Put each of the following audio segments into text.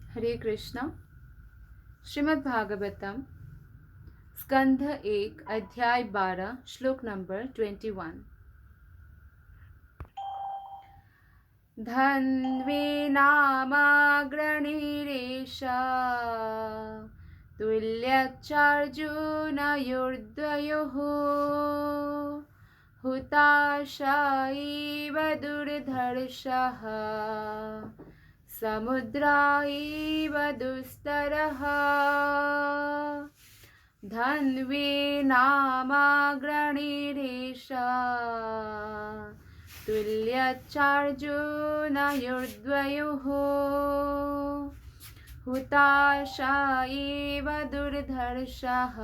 हरे कृष्णा। श्रीमद् भागवतम स्कंध 1 अध्याय 12 श्लोक नंबर 21। धन्वीनामाग्रणीरेषा तुल्यच्चार्जुनयोर्द्वयोः हुताशा इव दुर्धर्षः समुद्रा इव दुस्तरः। धन्वीनामाग्रणीरेषा तुल्यच्चार्जुनयोर्द्वयोः हुताशा इव दुर्धर्षः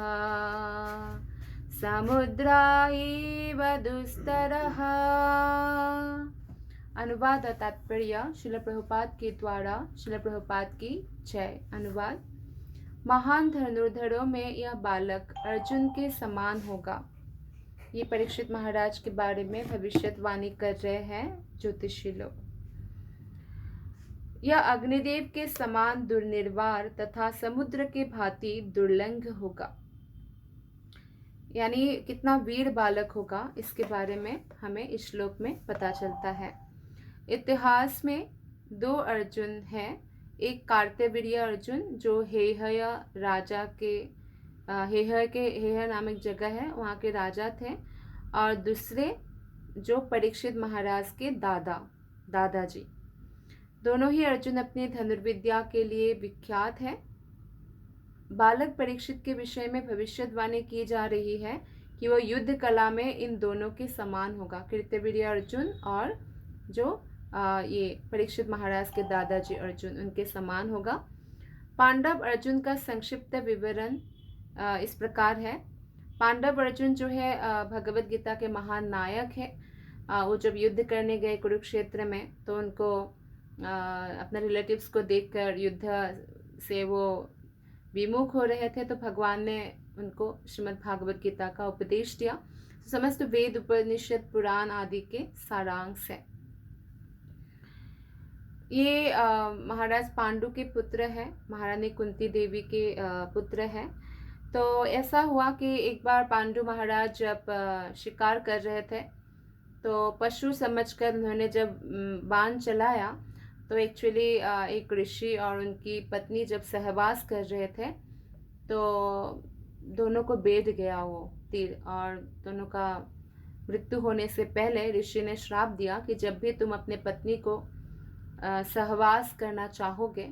समुद्रा इव दुस्तरः। अनुवाद और तात्पर्य श्रील प्रभुपाद के द्वारा। श्रील प्रभुपाद की जय। अनुवाद। महान धनुर्धरों में यह बालक अर्जुन के समान होगा। ये परीक्षित महाराज के बारे में भविष्यवाणी कर रहे हैं ज्योतिषी लोग। यह अग्निदेव के समान दुर्निर्वार तथा समुद्र के भांति दुर्लंघ होगा। यानी कितना वीर बालक होगा, इसके बारे में हमें इस श्लोक में पता चलता है। इतिहास में दो अर्जुन हैं। एक कार्तवीर्य अर्जुन जो हेहय राजा के हेहय नामक जगह है, वहाँ के राजा थे, और दूसरे जो परीक्षित महाराज के दादाजी। दोनों ही अर्जुन अपनी धनुर्विद्या के लिए विख्यात हैं। बालक परीक्षित के विषय में भविष्यवाणी की जा रही है कि वो युद्ध कला में इन दोनों के समान होगा। कार्तवीर्य अर्जुन और जो ये परीक्षित महाराज के दादाजी अर्जुन, उनके समान होगा। पांडव अर्जुन का संक्षिप्त विवरण इस प्रकार है। पांडव अर्जुन जो है भगवत गीता के महान नायक है। वो जब युद्ध करने गए कुरुक्षेत्र में, तो उनको अपने रिलेटिव्स को देखकर युद्ध से वो विमुख हो रहे थे, तो भगवान ने उनको श्रीमद् भागवत गीता का उपदेश दिया। समस्त वेद उपनिषद पुराण आदि के सारांश है। ये महाराज पांडु के पुत्र हैं, महारानी कुंती देवी के पुत्र हैं। तो ऐसा हुआ कि एक बार पांडु महाराज जब शिकार कर रहे थे, तो पशु समझकर उन्होंने जब बाण चलाया, तो एक्चुअली एक ऋषि और उनकी पत्नी जब सहवास कर रहे थे, तो दोनों को बेध गया वो तीर, और दोनों का मृत्यु होने से पहले ऋषि ने श्राप दिया कि जब भी तुम अपने पत्नी को सहवास करना चाहोगे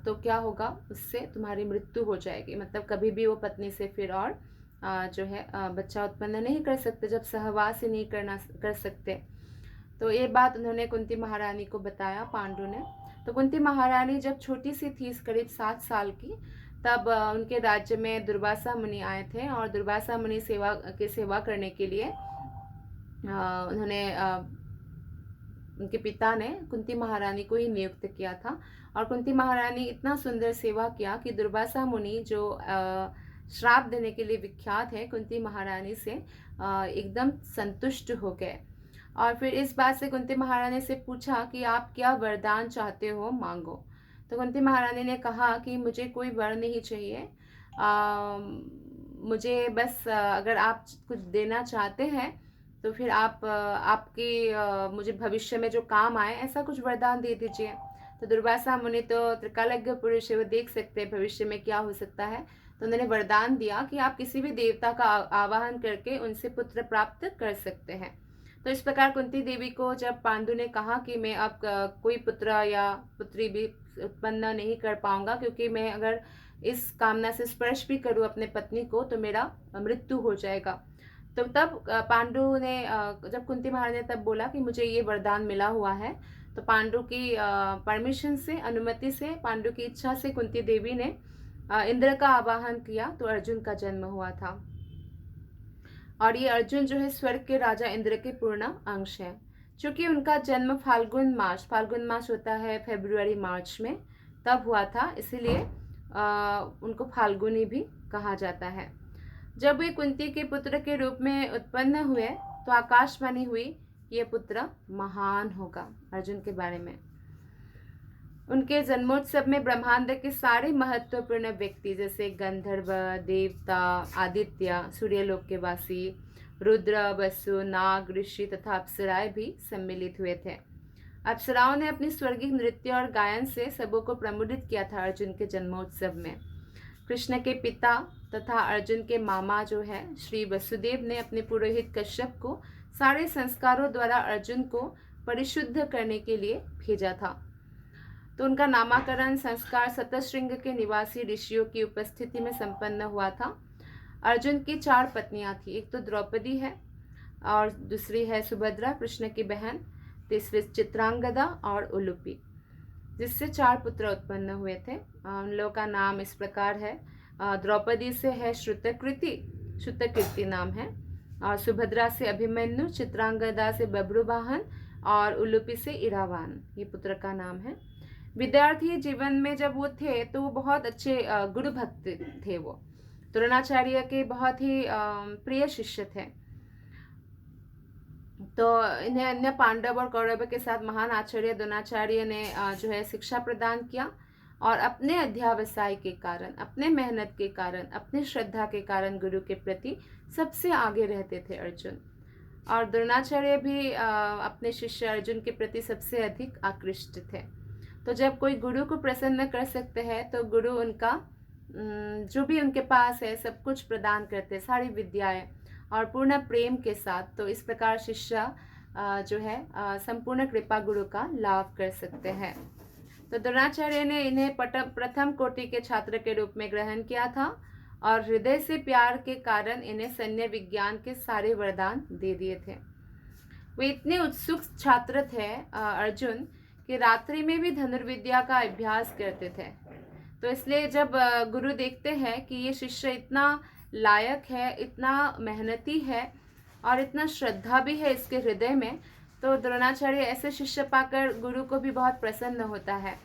तो क्या होगा, उससे तुम्हारी मृत्यु हो जाएगी। मतलब कभी भी वो पत्नी से फिर और जो है बच्चा उत्पन्न नहीं कर सकते, जब सहवास ही नहीं कर सकते। तो ये बात उन्होंने कुंती महारानी को बताया, पांडु ने। तो कुंती महारानी जब छोटी सी थी, करीब 7 साल की, तब उनके राज्य में दुर्वासा मुनि आए थे, और दुर्वासा मुनि सेवा करने के लिए उन्होंने उनके पिता ने कुंती महारानी को ही नियुक्त किया था। और कुंती महारानी इतना सुंदर सेवा किया कि दुर्वासा मुनि जो श्राप देने के लिए विख्यात है, कुंती महारानी से एकदम संतुष्ट हो गए। और फिर इस बात से कुंती महारानी से पूछा कि आप क्या वरदान चाहते हो, मांगो। तो कुंती महारानी ने कहा कि मुझे कोई वर नहीं चाहिए, मुझे बस अगर आप कुछ देना चाहते हैं तो फिर आपकी मुझे भविष्य में जो काम आए ऐसा कुछ वरदान दे दीजिए। तो दुर्वासा मुनि तो त्रिकालज्ञ पुरुष है, वो देख सकते हैं भविष्य में क्या हो सकता है। तो उन्होंने वरदान दिया कि आप किसी भी देवता का आवाहन करके उनसे पुत्र प्राप्त कर सकते हैं। तो इस प्रकार कुंती देवी को जब पांडु ने कहा कि मैं अब कोई पुत्र या पुत्री भी उत्पन्न नहीं कर पाऊंगा, क्योंकि मैं अगर इस कामना से स्पर्श भी करूं अपने पत्नी को तो मेरा मृत्यु हो जाएगा। तो तब पांडु ने जब कुंती महारानी ने तब बोला कि मुझे ये वरदान मिला हुआ है, तो पांडु की परमिशन से, अनुमति से, पांडु की इच्छा से कुंती देवी ने इंद्र का आवाहन किया, तो अर्जुन का जन्म हुआ था। और ये अर्जुन जो है स्वर्ग के राजा इंद्र के पूर्ण अंश है। चूंकि उनका जन्म फाल्गुन मास होता है फरवरी मार्च में, तब हुआ था, इसीलिए उनको फाल्गुनी भी कहा जाता है। जब वे कुंती के पुत्र के रूप में उत्पन्न हुए, तो आकाशवाणी हुई कि यह पुत्र महान होगा। अर्जुन के बारे में उनके जन्मोत्सव में ब्रह्मांड के सारे महत्वपूर्ण व्यक्ति जैसे गंधर्व, देवता, आदित्य, सूर्यलोक के वासी, रुद्र, वसु, नाग, ऋषि तथा अप्सराएं भी सम्मिलित हुए थे। अप्सराओं ने अपनी स्वर्गीय नृत्य और गायन से सबों को प्रमुदित किया था अर्जुन के जन्मोत्सव में। कृष्ण के पिता तथा अर्जुन के मामा जो है श्री वसुदेव ने अपने पुरोहित कश्यप को सारे संस्कारों द्वारा अर्जुन को परिशुद्ध करने के लिए भेजा था। तो उनका नामकरण संस्कार सतश्रृंग के निवासी ऋषियों की उपस्थिति में संपन्न हुआ था। अर्जुन की 4 पत्नियां थी, एक तो द्रौपदी है और दूसरी है सुभद्रा कृष्ण की बहन, तीसरी चित्रांगदा और उलूपी, जिससे 4 पुत्र उत्पन्न हुए थे। उन लोगों का नाम इस प्रकार है। द्रौपदी से है श्रुतकीर्ति नाम है, और सुभद्रा से अभिमन्यु, चित्रांगदा से बब्रुवाहन और उलूपी से इरावान, ये पुत्र का नाम है। विद्यार्थी जीवन में जब वो थे तो वो बहुत अच्छे गुरु भक्त थे। वो द्रोणाचार्य के बहुत ही प्रिय शिष्य थे। तो इन्हें अन्य पांडव और कौरव के साथ महान आचार्य द्रोणाचार्य ने जो है शिक्षा प्रदान किया, और अपने अध्यावसाय के कारण, अपने मेहनत के कारण, अपनी श्रद्धा के कारण गुरु के प्रति सबसे आगे रहते थे अर्जुन। और द्रोणाचार्य भी अपने शिष्य अर्जुन के प्रति सबसे अधिक आकृष्ट थे। तो जब कोई गुरु को प्रसन्न कर सकते हैं तो गुरु उनका जो भी उनके पास है सब कुछ प्रदान करते, सारी विद्याएं और पूर्ण प्रेम के साथ। तो इस प्रकार शिष्य जो है संपूर्ण कृपा गुरु का लाभ कर सकते हैं। तो द्रोणाचार्य ने इन्हें प्रथम कोटि के छात्र के रूप में ग्रहण किया था, और हृदय से प्यार के कारण इन्हें सैन्य विज्ञान के सारे वरदान दे दिए थे। वे इतने उत्सुक छात्र थे अर्जुन कि रात्रि में भी धनुर्विद्या का अभ्यास करते थे। तो इसलिए जब गुरु देखते हैं कि ये शिष्य इतना लायक है, इतना मेहनती है और इतना श्रद्धा भी है इसके हृदय में, तो द्रोणाचार्य ऐसे शिष्य पाकर गुरु को भी बहुत प्रसन्न होता है।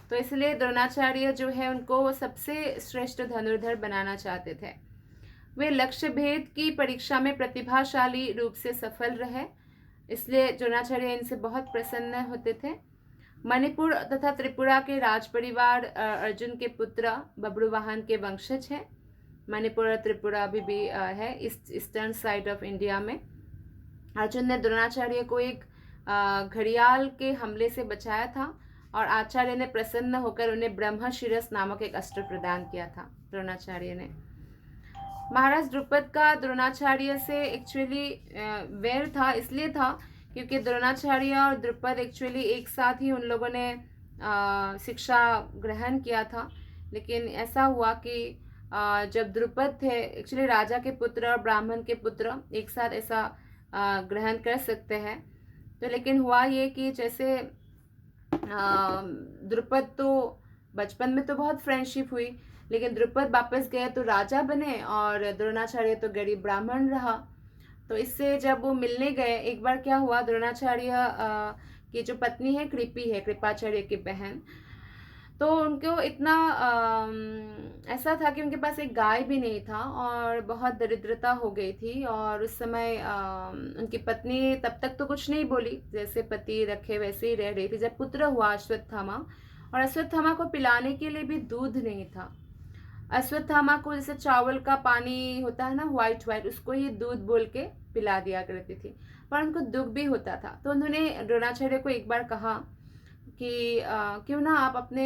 तो इसलिए द्रोणाचार्य जो है उनको सबसे श्रेष्ठ धनुर्धर बनाना चाहते थे। वे लक्ष्य भेद की परीक्षा में प्रतिभाशाली रूप से सफल रहे, इसलिए द्रोणाचार्य इनसे बहुत प्रसन्न होते थे। मणिपुर तथा त्रिपुरा के राज परिवार अर्जुन के पुत्र बब्रुवाहन के वंशज हैं। मणिपुर और त्रिपुरा अभी भी है ईस्टर्न साइड ऑफ इंडिया में। अर्जुन ने द्रोणाचार्य को एक घड़ियाल के हमले से बचाया था, और आचार्य ने प्रसन्न होकर उन्हें ब्रह्मशिरस नामक एक अस्त्र प्रदान किया था द्रोणाचार्य ने। महाराज द्रुपद का द्रोणाचार्य से एक्चुअली वैर था, इसलिए था क्योंकि द्रोणाचार्य और द्रुपद एक्चुअली एक साथ ही उन लोगों ने शिक्षा ग्रहण किया था। लेकिन ऐसा हुआ कि जब द्रुपद थे, एक्चुअली राजा के पुत्र और ब्राह्मण के पुत्र एक साथ ऐसा ग्रहण कर सकते हैं। तो लेकिन हुआ ये कि जैसे द्रुपद तो बचपन में तो बहुत फ्रेंडशिप हुई, लेकिन द्रुपद वापस गए तो राजा बने और द्रोणाचार्य तो गरीब ब्राह्मण रहा। तो इससे जब वो मिलने गए, एक बार क्या हुआ, द्रोणाचार्य की जो पत्नी है कृपी है, कृपाचार्य की बहन, तो उनको इतना ऐसा था कि उनके पास एक गाय भी नहीं था और बहुत दरिद्रता हो गई थी। और उस समय उनकी पत्नी तब तक तो कुछ नहीं बोली, जैसे पति रखे वैसे ही रह रही थी। जब पुत्र हुआ अश्वत्थामा, और अश्वत्थामा को पिलाने के लिए भी दूध नहीं था। अश्वत्थामा को जैसे चावल का पानी होता है ना, व्हाइट व्हाइट, उसको ही दूध बोल के पिला दिया करती थी, पर उनको दुख भी होता था। तो उन्होंने द्रोणाचार्य को एक बार कहा कि क्यों ना आप अपने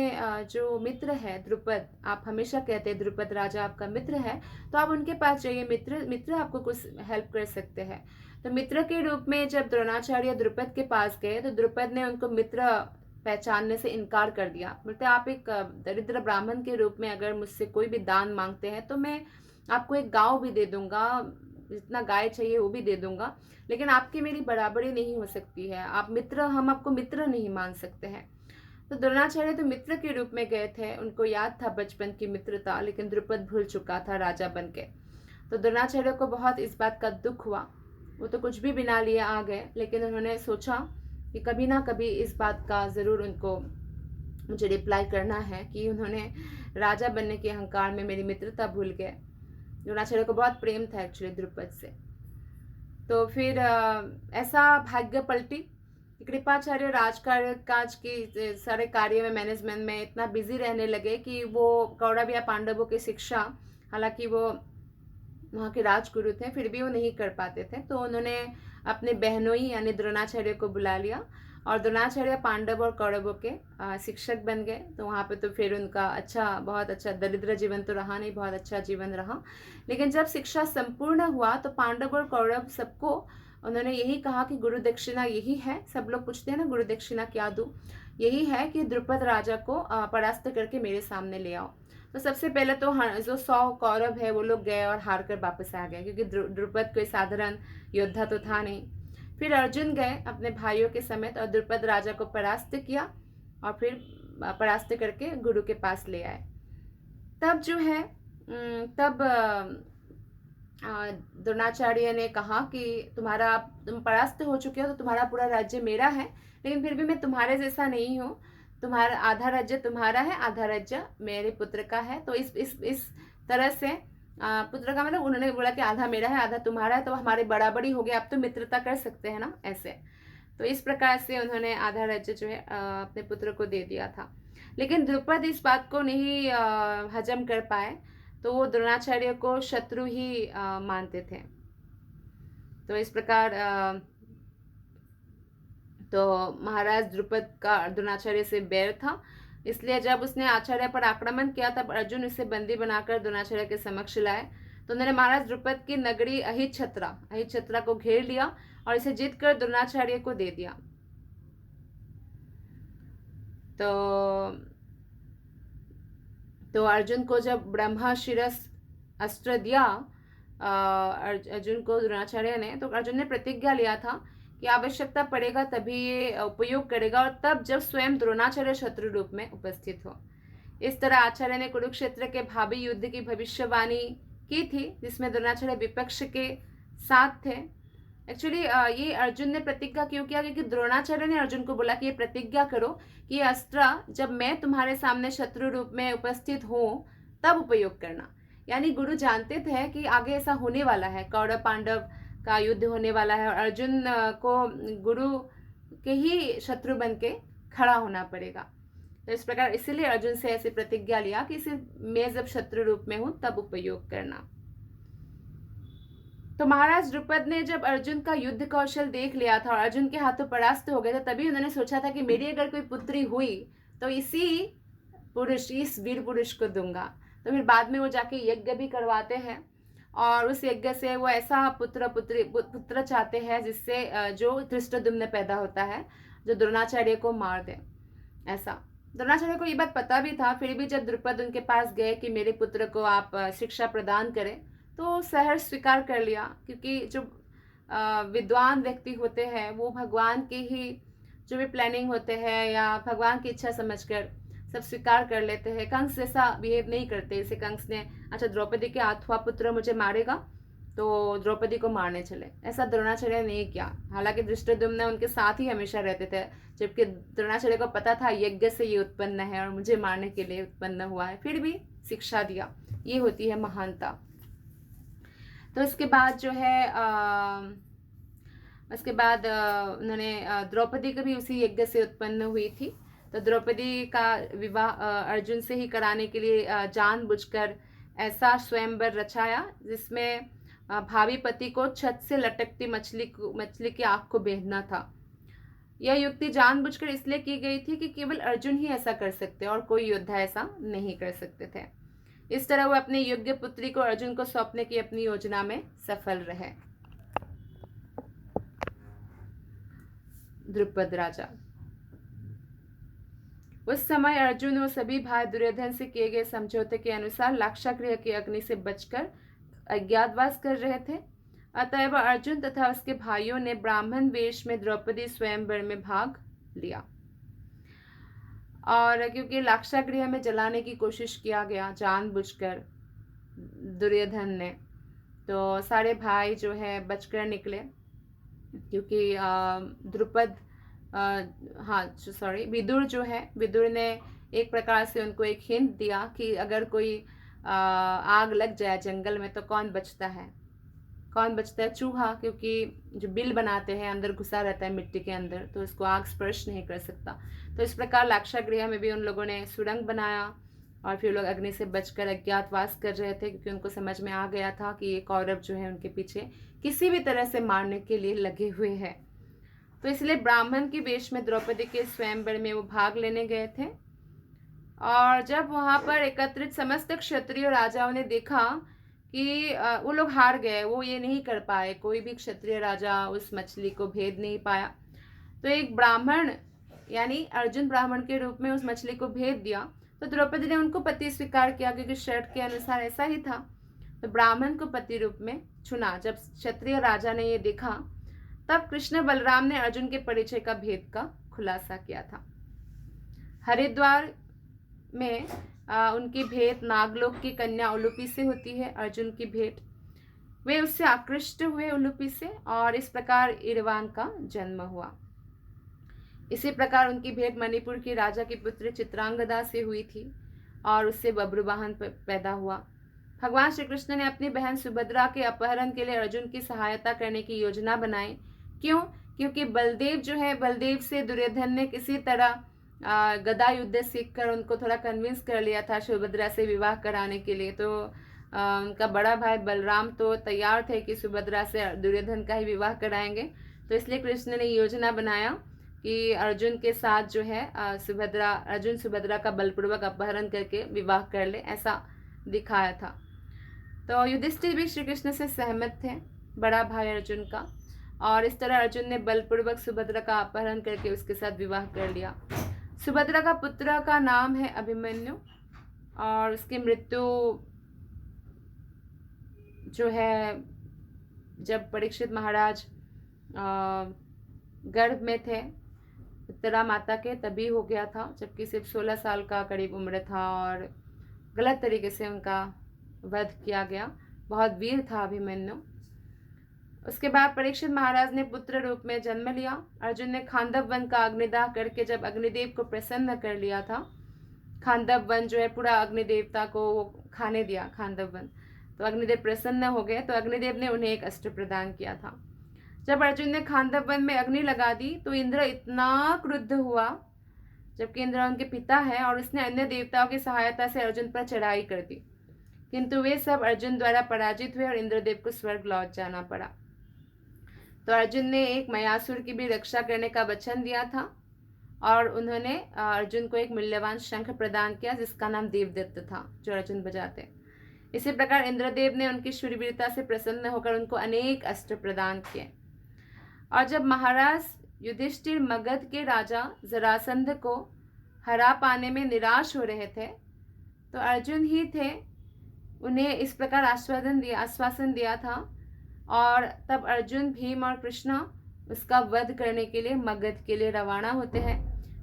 जो मित्र है द्रुपद, आप हमेशा कहते हैं द्रुपद राजा आपका मित्र है, तो आप उनके पास जाइए, मित्र आपको कुछ हेल्प कर सकते हैं। तो मित्र के रूप में जब द्रोणाचार्य द्रुपद के पास गए तो द्रुपद ने उनको मित्र पहचानने से इनकार कर दिया। बोलते आप एक दरिद्र ब्राह्मण के रूप में अगर मुझसे कोई भी दान मांगते हैं तो मैं आपको एक गांव भी दे दूंगा, जितना गाय चाहिए वो भी दे दूंगा, लेकिन आपकी मेरी बराबरी नहीं हो सकती है। आप मित्र, हम आपको मित्र नहीं मान सकते हैं। तो द्रोणाचार्य तो मित्र के रूप में गए थे, उनको याद था बचपन की मित्रता, लेकिन द्रुपद भूल चुका था राजा बन के। तो द्रोणाचार्य को बहुत इस बात का दुख हुआ। वो तो कुछ भी बिना लिए आ गए, लेकिन उन्होंने सोचा कि कभी ना कभी इस बात का ज़रूर उनको मुझे रिप्लाई करना है कि उन्होंने राजा बनने के अहंकार में मेरी मित्रता भूल गए। द्रोणाचार्य को बहुत प्रेम था एक्चुअली द्रुपद से। तो फिर ऐसा भाग्य पलटी कृपाचार्य राजकार्य काज की सारे कार्य में, मैनेजमेंट में इतना बिजी रहने लगे कि वो कौरव या पांडवों की शिक्षा, हालांकि वो वहाँ के राजगुरु थे, फिर भी वो नहीं कर पाते थे। तो उन्होंने अपने बहनोई यानी द्रोणाचार्य को बुला लिया और द्रोणाचार्य पांडव और कौरवों के शिक्षक बन गए। तो वहाँ पे तो फिर उनका बहुत अच्छा दरिद्र जीवन तो रहा नहीं, बहुत अच्छा जीवन रहा। लेकिन जब शिक्षा संपूर्ण हुआ तो पांडव और कौरव सबको उन्होंने यही कहा कि गुरु दक्षिणा यही है। सब लोग पूछते हैं ना गुरु दक्षिणा क्या दूं, यही है कि द्रुपद राजा को परास्त करके मेरे सामने ले आओ। तो सबसे पहले तो जो 100 कौरव है वो लोग गए और हार कर वापस आ गए, क्योंकि द्रुपद कोई साधारण योद्धा तो था नहीं। फिर अर्जुन गए अपने भाइयों के समेत और द्रुपद राजा को परास्त किया और फिर परास्त करके गुरु के पास ले आए। तब जो है तब द्रोणाचार्य ने कहा कि तुम परास्त हो चुके हो तो तुम्हारा पूरा राज्य मेरा है, लेकिन फिर भी मैं तुम्हारे जैसा नहीं हूँ। तुम्हारा आधा राज्य तुम्हारा है, आधा राज्य मेरे पुत्र का है। तो इस तरह से पुत्र का मतलब उन्होंने बोला कि आधा मेरा है आधा तुम्हारा है, तो हमारे बराबरी हो गया, अब तो मित्रता कर सकते हैं ना ऐसे। तो इस प्रकार से उन्होंने आधा राज्य जो है अपने पुत्र को दे दिया था। लेकिन द्रुपद इस बात को नहीं हजम कर पाए, तो वो द्रोणाचार्य को शत्रु ही मानते थे। तो इस प्रकार तो महाराज द्रुपद का द्रोणाचार्य से बैर था, इसलिए जब उसने आचार्य पर आक्रमण किया तब अर्जुन उसे बंदी बनाकर द्रोणाचार्य के समक्ष लाए। तो उन्होंने महाराज द्रुपद की नगरी अहिच्छत्रा को घेर लिया और इसे जीत कर द्रोणाचार्य को दे दिया। तो अर्जुन को जब ब्रह्मशिरस अस्त्र दिया अर्जुन को द्रोणाचार्य ने, तो अर्जुन ने प्रतिज्ञा लिया था कि आवश्यकता पड़ेगा तभी ये उपयोग करेगा, और तब जब स्वयं द्रोणाचार्य शत्रु रूप में उपस्थित हो। इस तरह आचार्य ने कुरुक्षेत्र के भावी युद्ध की भविष्यवाणी की थी, जिसमें द्रोणाचार्य विपक्ष के साथ थे। एक्चुअली ये अर्जुन ने प्रतिज्ञा क्यों किया, क्योंकि द्रोणाचार्य ने अर्जुन को बोला कि ये प्रतिज्ञा करो कि ये अस्त्र जब मैं तुम्हारे सामने शत्रु रूप में उपस्थित हूँ तब उपयोग करना। यानी गुरु जानते थे कि आगे ऐसा होने वाला है, कौरव पांडव का युद्ध होने वाला है और अर्जुन को गुरु के ही शत्रु बन के खड़ा होना पड़ेगा। तो इस प्रकार इसीलिए अर्जुन से ऐसी प्रतिज्ञा लिया कि इसे मैं जब शत्रु रूप में हूं तब उपयोग करना। तो महाराज द्रुपद ने जब अर्जुन का युद्ध कौशल देख लिया था और अर्जुन के हाथों परास्त हो गए थे, तभी उन्होंने सोचा था कि मेरी अगर कोई पुत्री हुई तो इस वीर पुरुष को दूंगा। तो फिर बाद में वो जाके यज्ञ भी करवाते हैं और उस यज्ञ से वो ऐसा पुत्र चाहते हैं जिससे जो धृष्टद्युम्न पैदा होता है, जो द्रोणाचार्य को मार दे। ऐसा द्रोणाचार्य को ये बात पता भी था, फिर भी जब द्रुपद उनके पास गए कि मेरे पुत्र को आप शिक्षा प्रदान करें, तो सहर्ष स्वीकार कर लिया, क्योंकि जो विद्वान व्यक्ति होते हैं वो भगवान के ही जो भी प्लानिंग होते हैं या भगवान की इच्छा समझकर सब स्वीकार कर लेते हैं। कंस जैसा बिहेव नहीं करते। इसे कंस ने अच्छा द्रौपदी के अथवा पुत्र मुझे मारेगा तो द्रौपदी को मारने चले, ऐसा द्रोणाचार्य ने किया। हालांकि धृष्टद्युम्न उनके साथ ही हमेशा रहते थे, जबकि द्रोणाचार्य को पता था यज्ञ से ये उत्पन्न है और मुझे मारने के लिए उत्पन्न हुआ है, फिर भी शिक्षा दिया। ये होती है महानता। तो इसके बाद जो है उन्होंने द्रौपदी को भी उसी यज्ञ से उत्पन्न हुई थी। तो द्रौपदी का विवाह अर्जुन से ही कराने के लिए जानबूझकर ऐसा स्वयंवर रचाया जिसमें भावी पति को छत से लटकती मछली की आंख को बेधना था। यह युक्ति जानबूझकर इसलिए की गई थी कि केवल अर्जुन ही ऐसा कर सकते और कोई योद्धा ऐसा नहीं कर सकते थे। इस तरह वो अपने योग्य पुत्री को अर्जुन को सौंपने की अपनी योजना में सफल रहे। द्रुपद राजा। उस समय अर्जुन और सभी भाई दुर्योधन से किए गए समझौते के अनुसार लाक्षागृह की अग्नि से बचकर अज्ञातवास कर रहे थे। अतएव अर्जुन तथा उसके भाइयों ने ब्राह्मण वेश में द्रौपदी स्वयंवर में भाग लिया। और क्योंकि लाक्षागृह में जलाने की कोशिश किया गया जानबूझकर दुर्योधन ने, तो सारे भाई जो है बचकर निकले, क्योंकि विदुर ने एक प्रकार से उनको एक हिंट दिया कि अगर कोई आग लग जाए जंगल में तो कौन बचता है। कौन बचता है? चूहा, क्योंकि जो बिल बनाते हैं अंदर घुसा रहता है मिट्टी के अंदर, तो उसको आग स्पर्श नहीं कर सकता। तो इस प्रकार लाक्षागृह में भी उन लोगों ने सुरंग बनाया और फिर लोग अग्नि से बचकर अज्ञातवास कर रहे थे, क्योंकि उनको समझ में आ गया था कि ये कौरव जो है उनके पीछे किसी भी तरह से मारने के लिए लगे हुए हैं। तो इसलिए ब्राह्मण के वेश में द्रौपदी के स्वयंवर में वो भाग लेने गए थे। और जब वहाँ पर एकत्रित समस्त क्षत्रिय राजाओं ने देखा कि वो लोग हार गए, वो ये नहीं कर पाए, कोई भी क्षत्रिय राजा उस मछली को भेद नहीं पाया, तो एक ब्राह्मण यानी अर्जुन ब्राह्मण के रूप में उस मछली को भेद दिया। तो द्रौपदी ने उनको पति स्वीकार किया, क्योंकि शर्त के अनुसार ऐसा ही था। तो ब्राह्मण को पति रूप में चुना। जब क्षत्रिय राजा ने ये देखा, तब कृष्ण बलराम ने अर्जुन के परिचय का भेद का खुलासा किया था। हरिद्वार में उनकी भेंट नागलोक की कन्या उलूपी से होती है। अर्जुन की भेंट, वे उससे आकृष्ट हुए उलूपी से, और इस प्रकार इरवान का जन्म हुआ। इसी प्रकार उनकी भेंट मणिपुर की राजा की पुत्री चित्रांगदा से हुई थी और उससे बब्रुवाहन पैदा हुआ। भगवान श्री कृष्ण ने अपनी बहन सुभद्रा के अपहरण के लिए अर्जुन की सहायता करने की योजना बनाई। क्यों? क्योंकि बलदेव जो है, बलदेव से दुर्योधन ने किसी तरह गदा युद्ध सीखकर उनको थोड़ा कन्विंस कर लिया था सुभद्रा से विवाह कराने के लिए। तो उनका बड़ा भाई बलराम तो तैयार थे कि सुभद्रा से दुर्योधन का ही विवाह कराएंगे। तो इसलिए कृष्ण ने योजना बनाया कि अर्जुन के साथ जो है अर्जुन सुभद्रा का बलपूर्वक अपहरण करके विवाह कर ले, ऐसा दिखाया था। तो युधिष्ठिर भी श्री कृष्ण से सहमत थे, बड़ा भाई अर्जुन का, और इस तरह अर्जुन ने बलपूर्वक सुभद्रा का अपहरण करके उसके साथ विवाह कर लिया। सुभद्रा का पुत्र का नाम है अभिमन्यु, और उसकी मृत्यु जो है जब परीक्षित महाराज गर्भ में थे उत्तरा माता के, तभी हो गया था, जबकि सिर्फ 16 साल का करीब उम्र था, और गलत तरीके से उनका वध किया गया। बहुत वीर था अभिमन्यु। उसके बाद परीक्षित महाराज ने पुत्र रूप में जन्म लिया। अर्जुन ने खांडव वन का अग्निदाह करके जब अग्निदेव को प्रसन्न कर लिया था, खांडव वन जो है पूरा अग्निदेवता को खाने दिया खांडव वन, तो अग्निदेव प्रसन्न हो गए। तो अग्निदेव ने उन्हें एक अस्त्र प्रदान किया था। जब अर्जुन ने खांडव वन में अग्नि लगा दी तो इंद्र इतना क्रुद्ध हुआ, जबकि इंद्र उनके पिता है, और उसने अन्य देवताओं की सहायता से अर्जुन पर चढ़ाई कर दी, किंतु वे सब अर्जुन द्वारा पराजित हुए और इंद्रदेव को स्वर्ग लौट जाना पड़ा। तो अर्जुन ने एक मयासुर की भी रक्षा करने का वचन दिया था, और उन्होंने अर्जुन को एक मूल्यवान शंख प्रदान किया जिसका नाम देवदत्त था, जो अर्जुन बजाते। इसी प्रकार इंद्रदेव ने उनकी शूरवीरता से प्रसन्न होकर उनको अनेक अस्त्र प्रदान किए। और जब महाराज युधिष्ठिर मगध के राजा जरासंध को हरा पाने में निराश हो रहे थे, तो अर्जुन ही थे उन्हें इस प्रकार आश्वासन दिया था, और तब अर्जुन, भीम और कृष्णा उसका वध करने के लिए मगध के लिए रवाना होते हैं।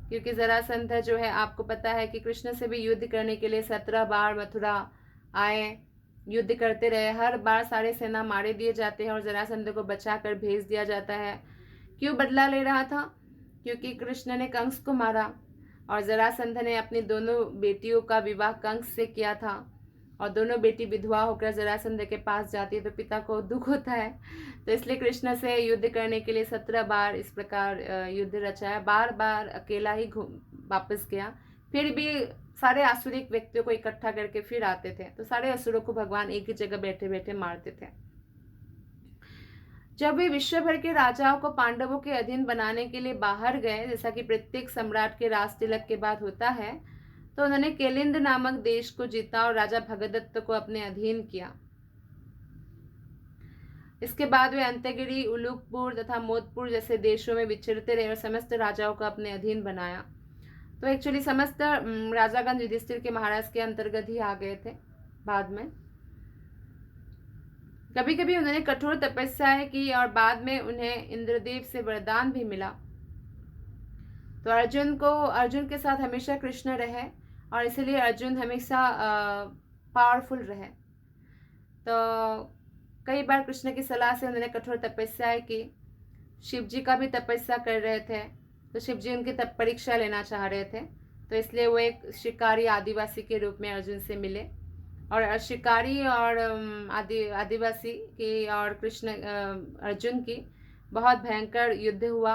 क्योंकि जरासंध जो है, आपको पता है कि कृष्ण से भी युद्ध करने के लिए 17 बार मथुरा आए, युद्ध करते रहे, हर बार सारे सेना मारे दिए जाते हैं और जरासंध को बचाकर भेज दिया जाता है। क्यों बदला ले रहा था? क्योंकि कृष्ण ने कंस को मारा और जरासंध ने अपनी दोनों बेटियों का विवाह कंस से किया था, और दोनों बेटी विधवा होकर जरासंध के पास जाती है तो पिता को दुख होता है। तो इसलिए कृष्ण से युद्ध करने के लिए 17 बार इस प्रकार युद्ध रचाया, बार बार अकेला ही वापस गया, फिर भी सारे आसुरिक व्यक्तियों को इकट्ठा करके फिर आते थे। तो सारे असुरों को भगवान एक ही जगह बैठे बैठे मारते थे। जब वे विश्व भर के राजाओं को पांडवों के अधीन बनाने के लिए बाहर गए, जैसा कि प्रत्येक सम्राट के राज तिलक के बाद होता है, तो उन्होंने केलिंद नामक देश को जीता और राजा भगदत्त को अपने अधीन किया। इसके बाद वे अंत्यगिरी, उलूकपुर तथा मोदपुर जैसे देशों में विचरते रहे और समस्त राजाओं को अपने अधीन बनाया। तो एक्चुअली समस्त राजागण युधिष्ठिर के महाराज के अंतर्गत ही आ गए थे बाद में। कभी कभी उन्होंने कठोर तपस्याएं की और बाद में उन्हें इंद्रदेव से वरदान भी मिला। तो अर्जुन के साथ हमेशा कृष्ण रहे, और इसलिए अर्जुन हमेशा पावरफुल रहे। तो कई बार कृष्ण की सलाह से उन्होंने कठोर तपस्याएं की। शिव जी का भी तपस्या कर रहे थे, तो शिव जी उनकी परीक्षा लेना चाह रहे थे, तो इसलिए वो एक शिकारी आदिवासी के रूप में अर्जुन से मिले। और शिकारी और आदिवासी की और कृष्ण अर्जुन की बहुत भयंकर युद्ध हुआ,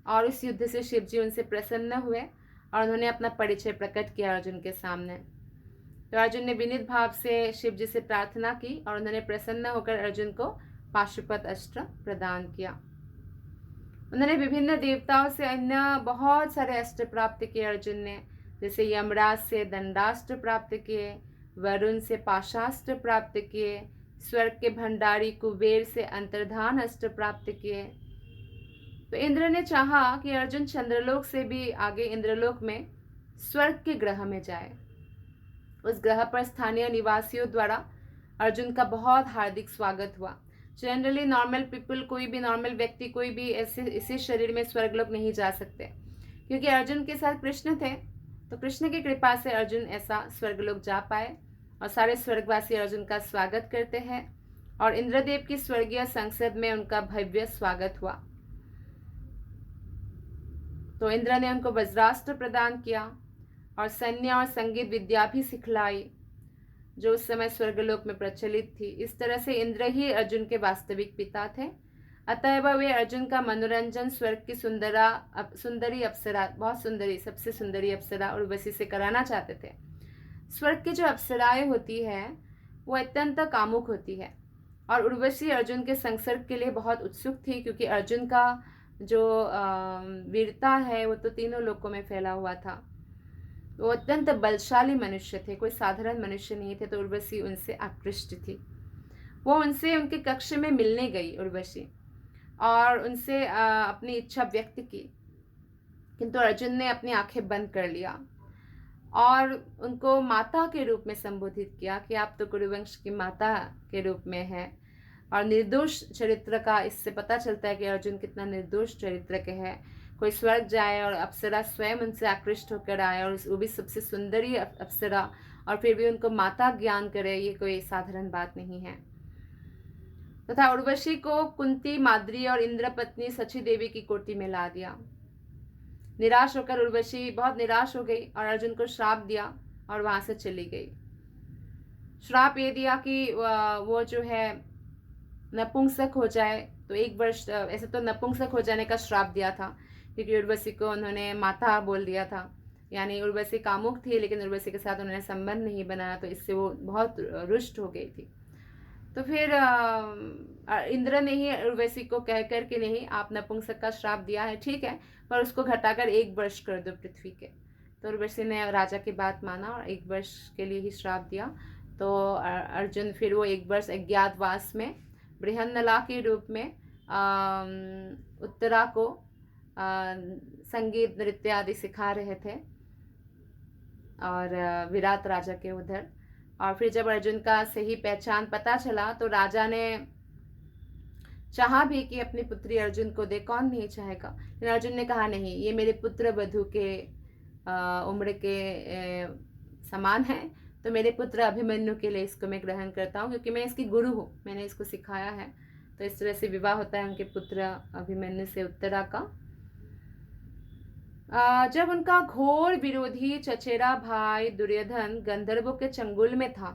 और इस युद्ध से शिव जी उनसे प्रसन्न हुए और उन्होंने अपना परिचय प्रकट किया अर्जुन के सामने। तो अर्जुन ने विनीत भाव से शिव जी से प्रार्थना की और उन्होंने प्रसन्न होकर अर्जुन को पाशुपत अस्त्र प्रदान किया। उन्होंने विभिन्न देवताओं से अन्य बहुत सारे अस्त्र प्राप्त किए अर्जुन ने, जैसे यमराज से दंडास्त्र प्राप्त किए, वरुण से पाशास्त्र प्राप्त किए, स्वर्ग के भंडारी कुबेर से अंतर्धान अस्त्र प्राप्त किए। तो इंद्र ने चाहा कि अर्जुन चंद्रलोक से भी आगे इंद्रलोक में स्वर्ग के ग्रह में जाए। उस ग्रह पर स्थानीय निवासियों द्वारा अर्जुन का बहुत हार्दिक स्वागत हुआ। जनरली नॉर्मल पीपल, कोई भी नॉर्मल व्यक्ति, कोई भी ऐसे इसी शरीर में स्वर्गलोक नहीं जा सकते, क्योंकि अर्जुन के साथ कृष्ण थे। तो कृष्ण की कृपा से अर्जुन ऐसा स्वर्गलोक जा पाए और सारे स्वर्गवासी अर्जुन का स्वागत करते हैं और इंद्रदेव की स्वर्गीय संसद में उनका भव्य स्वागत हुआ। तो इंद्र ने उनको वज्रास्त्र प्रदान किया और सैन्य और संगीत विद्या भी सिखलाई, जो उस समय स्वर्गलोक में प्रचलित थी। इस तरह से इंद्र ही अर्जुन के वास्तविक पिता थे। अतएव वे अर्जुन का मनोरंजन स्वर्ग की सुंदरी अप्सरा, बहुत सुंदरी, सबसे सुंदरी अप्सरा उर्वशी से कराना चाहते थे। स्वर्ग की जो अप्सराएं होती है वो अत्यंत कामुक होती है और उर्वशी अर्जुन के संसर्ग के लिए बहुत उत्सुक थी, क्योंकि अर्जुन का जो वीरता है वो तो तीनों लोकों में फैला हुआ था। वो अत्यंत बलशाली मनुष्य थे, कोई साधारण मनुष्य नहीं थे। तो उर्वशी उनसे आकृष्ट थी। वो उनसे उनके कक्ष में मिलने गई उर्वशी और उनसे अपनी इच्छा व्यक्त की, किंतु अर्जुन ने अपनी आंखें बंद कर लिया और उनको माता के रूप में संबोधित किया कि आप तो कुरुवंश की माता के रूप में हैं। और निर्दोष चरित्र का इससे पता चलता है कि अर्जुन कितना निर्दोष चरित्र के है। कोई स्वर्ग जाए और अप्सरा स्वयं उनसे आकृष्ट होकर आए, और वो भी सबसे सुंदरी अप्सरा, और फिर भी उनको माता ज्ञान करे, ये कोई साधारण बात नहीं है। तथा उर्वशी को कुंती, माद्री और इंद्र पत्नी सची देवी की कोटि में ला दिया। निराश होकर उर्वशी बहुत निराश हो गई और अर्जुन को श्राप दिया और वहां से चली गई। श्राप ये दिया कि वो जो है नपुंसक हो जाए। तो 1 वर्ष, ऐसे तो नपुंसक हो जाने का श्राप दिया था, क्योंकि उर्वशी को उन्होंने माता बोल दिया था, यानी उर्वशी कामुक थी लेकिन उर्वशी के साथ उन्होंने संबंध नहीं बनाया, तो इससे वो बहुत रुष्ट हो गई थी। तो फिर इंद्र ने ही उर्वशी को कह कर के नहीं, आप नपुंसक का श्राप दिया है ठीक है, पर उसको घटाकर 1 वर्ष कर दो पृथ्वी के। तो उर्वशी ने राजा की बात माना और 1 वर्ष के लिए ही श्राप दिया। तो अर्जुन फिर वो 1 वर्ष अज्ञातवास में बृहन्नला के रूप में उत्तरा को संगीत नृत्य आदि सिखा रहे थे और विराट राजा के उधर। और फिर जब अर्जुन का सही पहचान पता चला तो राजा ने चाहा भी कि अपनी पुत्री अर्जुन को दे, कौन नहीं चाहेगा, लेकिन अर्जुन ने कहा नहीं, ये मेरे पुत्र वधू के उम्र के समान है, तो मेरे पुत्र अभिमन्यु के लिए इसको मैं ग्रहण करता हूँ, क्योंकि मैं इसकी गुरु हूँ, मैंने इसको सिखाया है। तो इस तरह से विवाह होता है उनके पुत्र अभिमन्यु से उत्तरा का। जब उनका घोर विरोधी चचेरा भाई दुर्योधन गंधर्वों के चंगुल में था,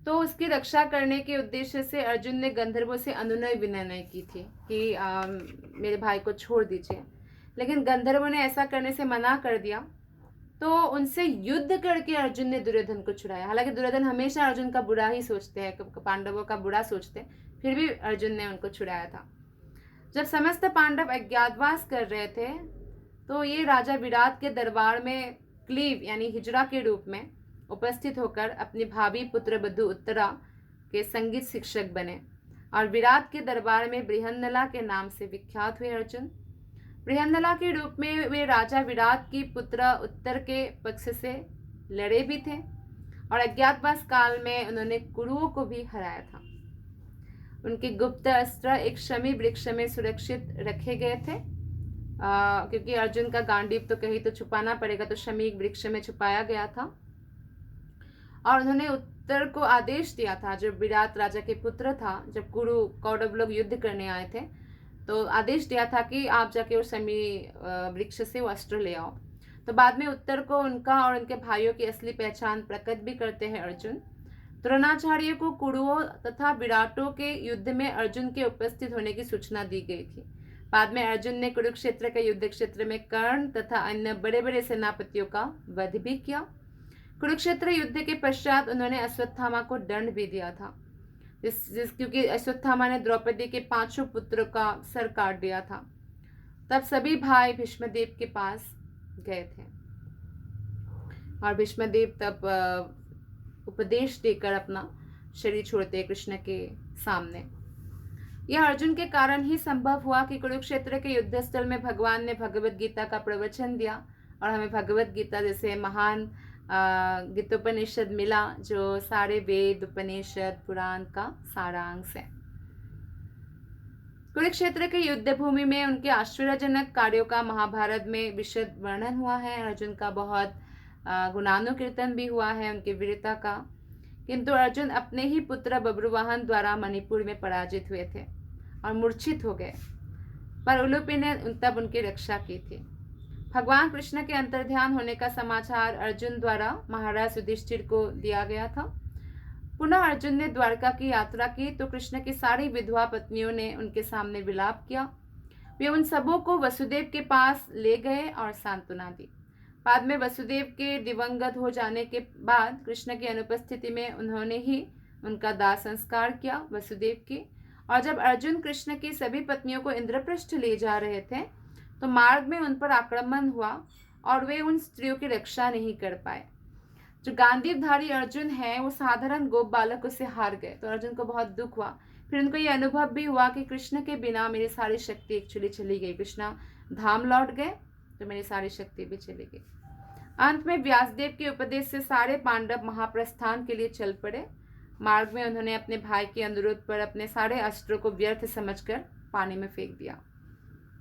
तो उसकी रक्षा करने के उद्देश्य से अर्जुन ने गंधर्वों से अनुनय विनय की थी कि मेरे भाई को छोड़ दीजिए, लेकिन गंधर्वों ने ऐसा करने से मना कर दिया। तो उनसे युद्ध करके अर्जुन ने दुर्योधन को छुड़ाया। हालांकि दुर्योधन हमेशा अर्जुन का बुरा ही सोचते हैं, पांडवों का बुरा सोचते हैं, फिर भी अर्जुन ने उनको छुड़ाया था। जब समस्त पांडव अज्ञातवास कर रहे थे तो ये राजा विराट के दरबार में क्लीव यानी हिजड़ा के रूप में उपस्थित होकर अपनी भाभी पुत्र वधू उत्तरा के संगीत शिक्षक बने और विराट के दरबार में बृहन्नला के नाम से विख्यात हुए। अर्जुन बृहन्नला के रूप में वे राजा विराट की पुत्र उत्तर के पक्ष से लड़े भी थे और अज्ञातवास काल में उन्होंने कुरुओं को भी हराया था। उनके गुप्त अस्त्र एक शमी वृक्ष में सुरक्षित रखे गए थे, क्योंकि अर्जुन का गांडीव तो कहीं तो छुपाना पड़ेगा, तो शमी वृक्ष में छुपाया गया था। और उन्होंने उत्तर को आदेश दिया था, जो विराट राजा के पुत्र था, जब कुरु कौरव लोग युद्ध करने आए थे तो आदेश दिया था कि आप जाके उस शमी वृक्ष से वो अस्त्र ले आओ। तो बाद में उत्तर को उनका और उनके भाइयों की असली पहचान प्रकट भी करते हैं अर्जुन। द्रोणाचार्य को कुरुओं तथा विराटों के युद्ध में अर्जुन के उपस्थित होने की सूचना दी गई थी। बाद में अर्जुन ने कुरुक्षेत्र के युद्ध क्षेत्र में कर्ण तथा अन्य बड़े बड़े सेनापतियों का वध भी किया। कुरुक्षेत्र युद्ध के पश्चात उन्होंने अश्वत्थामा को दंड भी दिया था, क्योंकि अश्वत्थामा ने द्रौपदी के 5 पुत्रों का सर काट दिया था। तब सभी भाई भीष्मदेव के पास गए थे और भीष्मदेव तब उपदेश देकर अपना शरीर छोड़ते कृष्ण के सामने। यह अर्जुन के कारण ही संभव हुआ कि कुरुक्षेत्र के युद्ध स्थल में भगवान ने भगवत गीता का प्रवचन दिया और हमें भगवत गीता जैसे महान गीतोपनिषद मिला, जो सारे वेद उपनिषद पुराण का सारांश है। कुरुक्षेत्र के युद्ध भूमि में उनके आश्चर्यजनक कार्यों का महाभारत में विशद वर्णन हुआ है। अर्जुन का बहुत गुणानुकीर्तन भी हुआ है उनकी वीरता का, किंतु अर्जुन अपने ही पुत्र बब्रुवाहन द्वारा मणिपुर में पराजित हुए थे और मूर्छित हो गए, पर उलूपी ने तब उनकी रक्षा की थी। भगवान कृष्ण के अंतर्ध्यान होने का समाचार अर्जुन द्वारा महाराज युधिष्ठिर को दिया गया था। पुनः अर्जुन ने द्वारका की यात्रा की तो कृष्ण की सारी विधवा पत्नियों ने उनके सामने विलाप किया। वे उन सबों को वसुदेव के पास ले गए और सांत्वना दी। बाद में वसुदेव के दिवंगत हो जाने के बाद कृष्ण की अनुपस्थिति में उन्होंने ही उनका दाह संस्कार किया वसुदेव की। और जब अर्जुन कृष्ण की सभी पत्नियों को इंद्रप्रस्थ ले जा रहे थे तो मार्ग में उन पर आक्रमण हुआ और वे उन स्त्रियों की रक्षा नहीं कर पाए। जो गांडीवधारी अर्जुन है वो साधारण गोप बालकों से हार गए, तो अर्जुन को बहुत दुख हुआ। फिर उनको ये अनुभव भी हुआ कि कृष्ण के बिना मेरी सारी शक्ति एक्चुअली चली गई। कृष्ण धाम लौट गए तो मेरी सारी शक्ति भी चली गई। अंत में व्यासदेव के उपदेश से सारे पांडव महाप्रस्थान के लिए चल पड़े। मार्ग में उन्होंने अपने भाई के अनुरोध पर अपने सारे अस्त्रों को व्यर्थ समझकर पानी में फेंक दिया।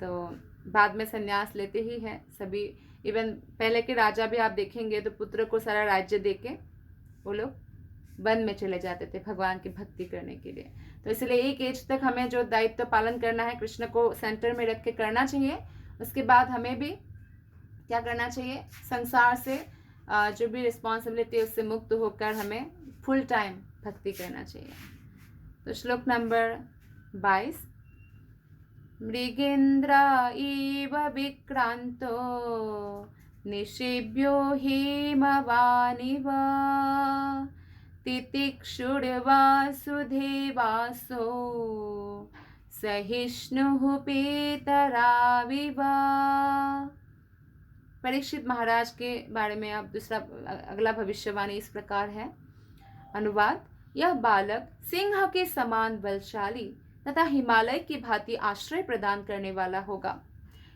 तो बाद में संन्यास लेते ही हैं सभी। इवन पहले के राजा भी आप देखेंगे तो पुत्र को सारा राज्य देके वो लोग वन में चले जाते थे भगवान की भक्ति करने के लिए। तो इसलिए एक एज तक हमें जो दायित्व पालन करना है कृष्ण को सेंटर में रख के करना चाहिए। उसके बाद हमें भी क्या करना चाहिए, संसार से जो भी रिस्पॉन्सिबिलिटी है उससे मुक्त होकर हमें फुल टाइम भक्ति करना चाहिए। तो श्लोक नंबर 22। मृगेन्द्र इव विक्रांतो निषेव्यो हेमवानिव तितिक्षुर्वासुदेवासो सहिष्णुः पेतराविव। परीक्षित महाराज के बारे में अब दूसरा अगला भविष्यवाणी इस प्रकार है। अनुवाद। यह बालक सिंह के समान बलशाली तथा हिमालय की भांति आश्रय प्रदान करने वाला होगा।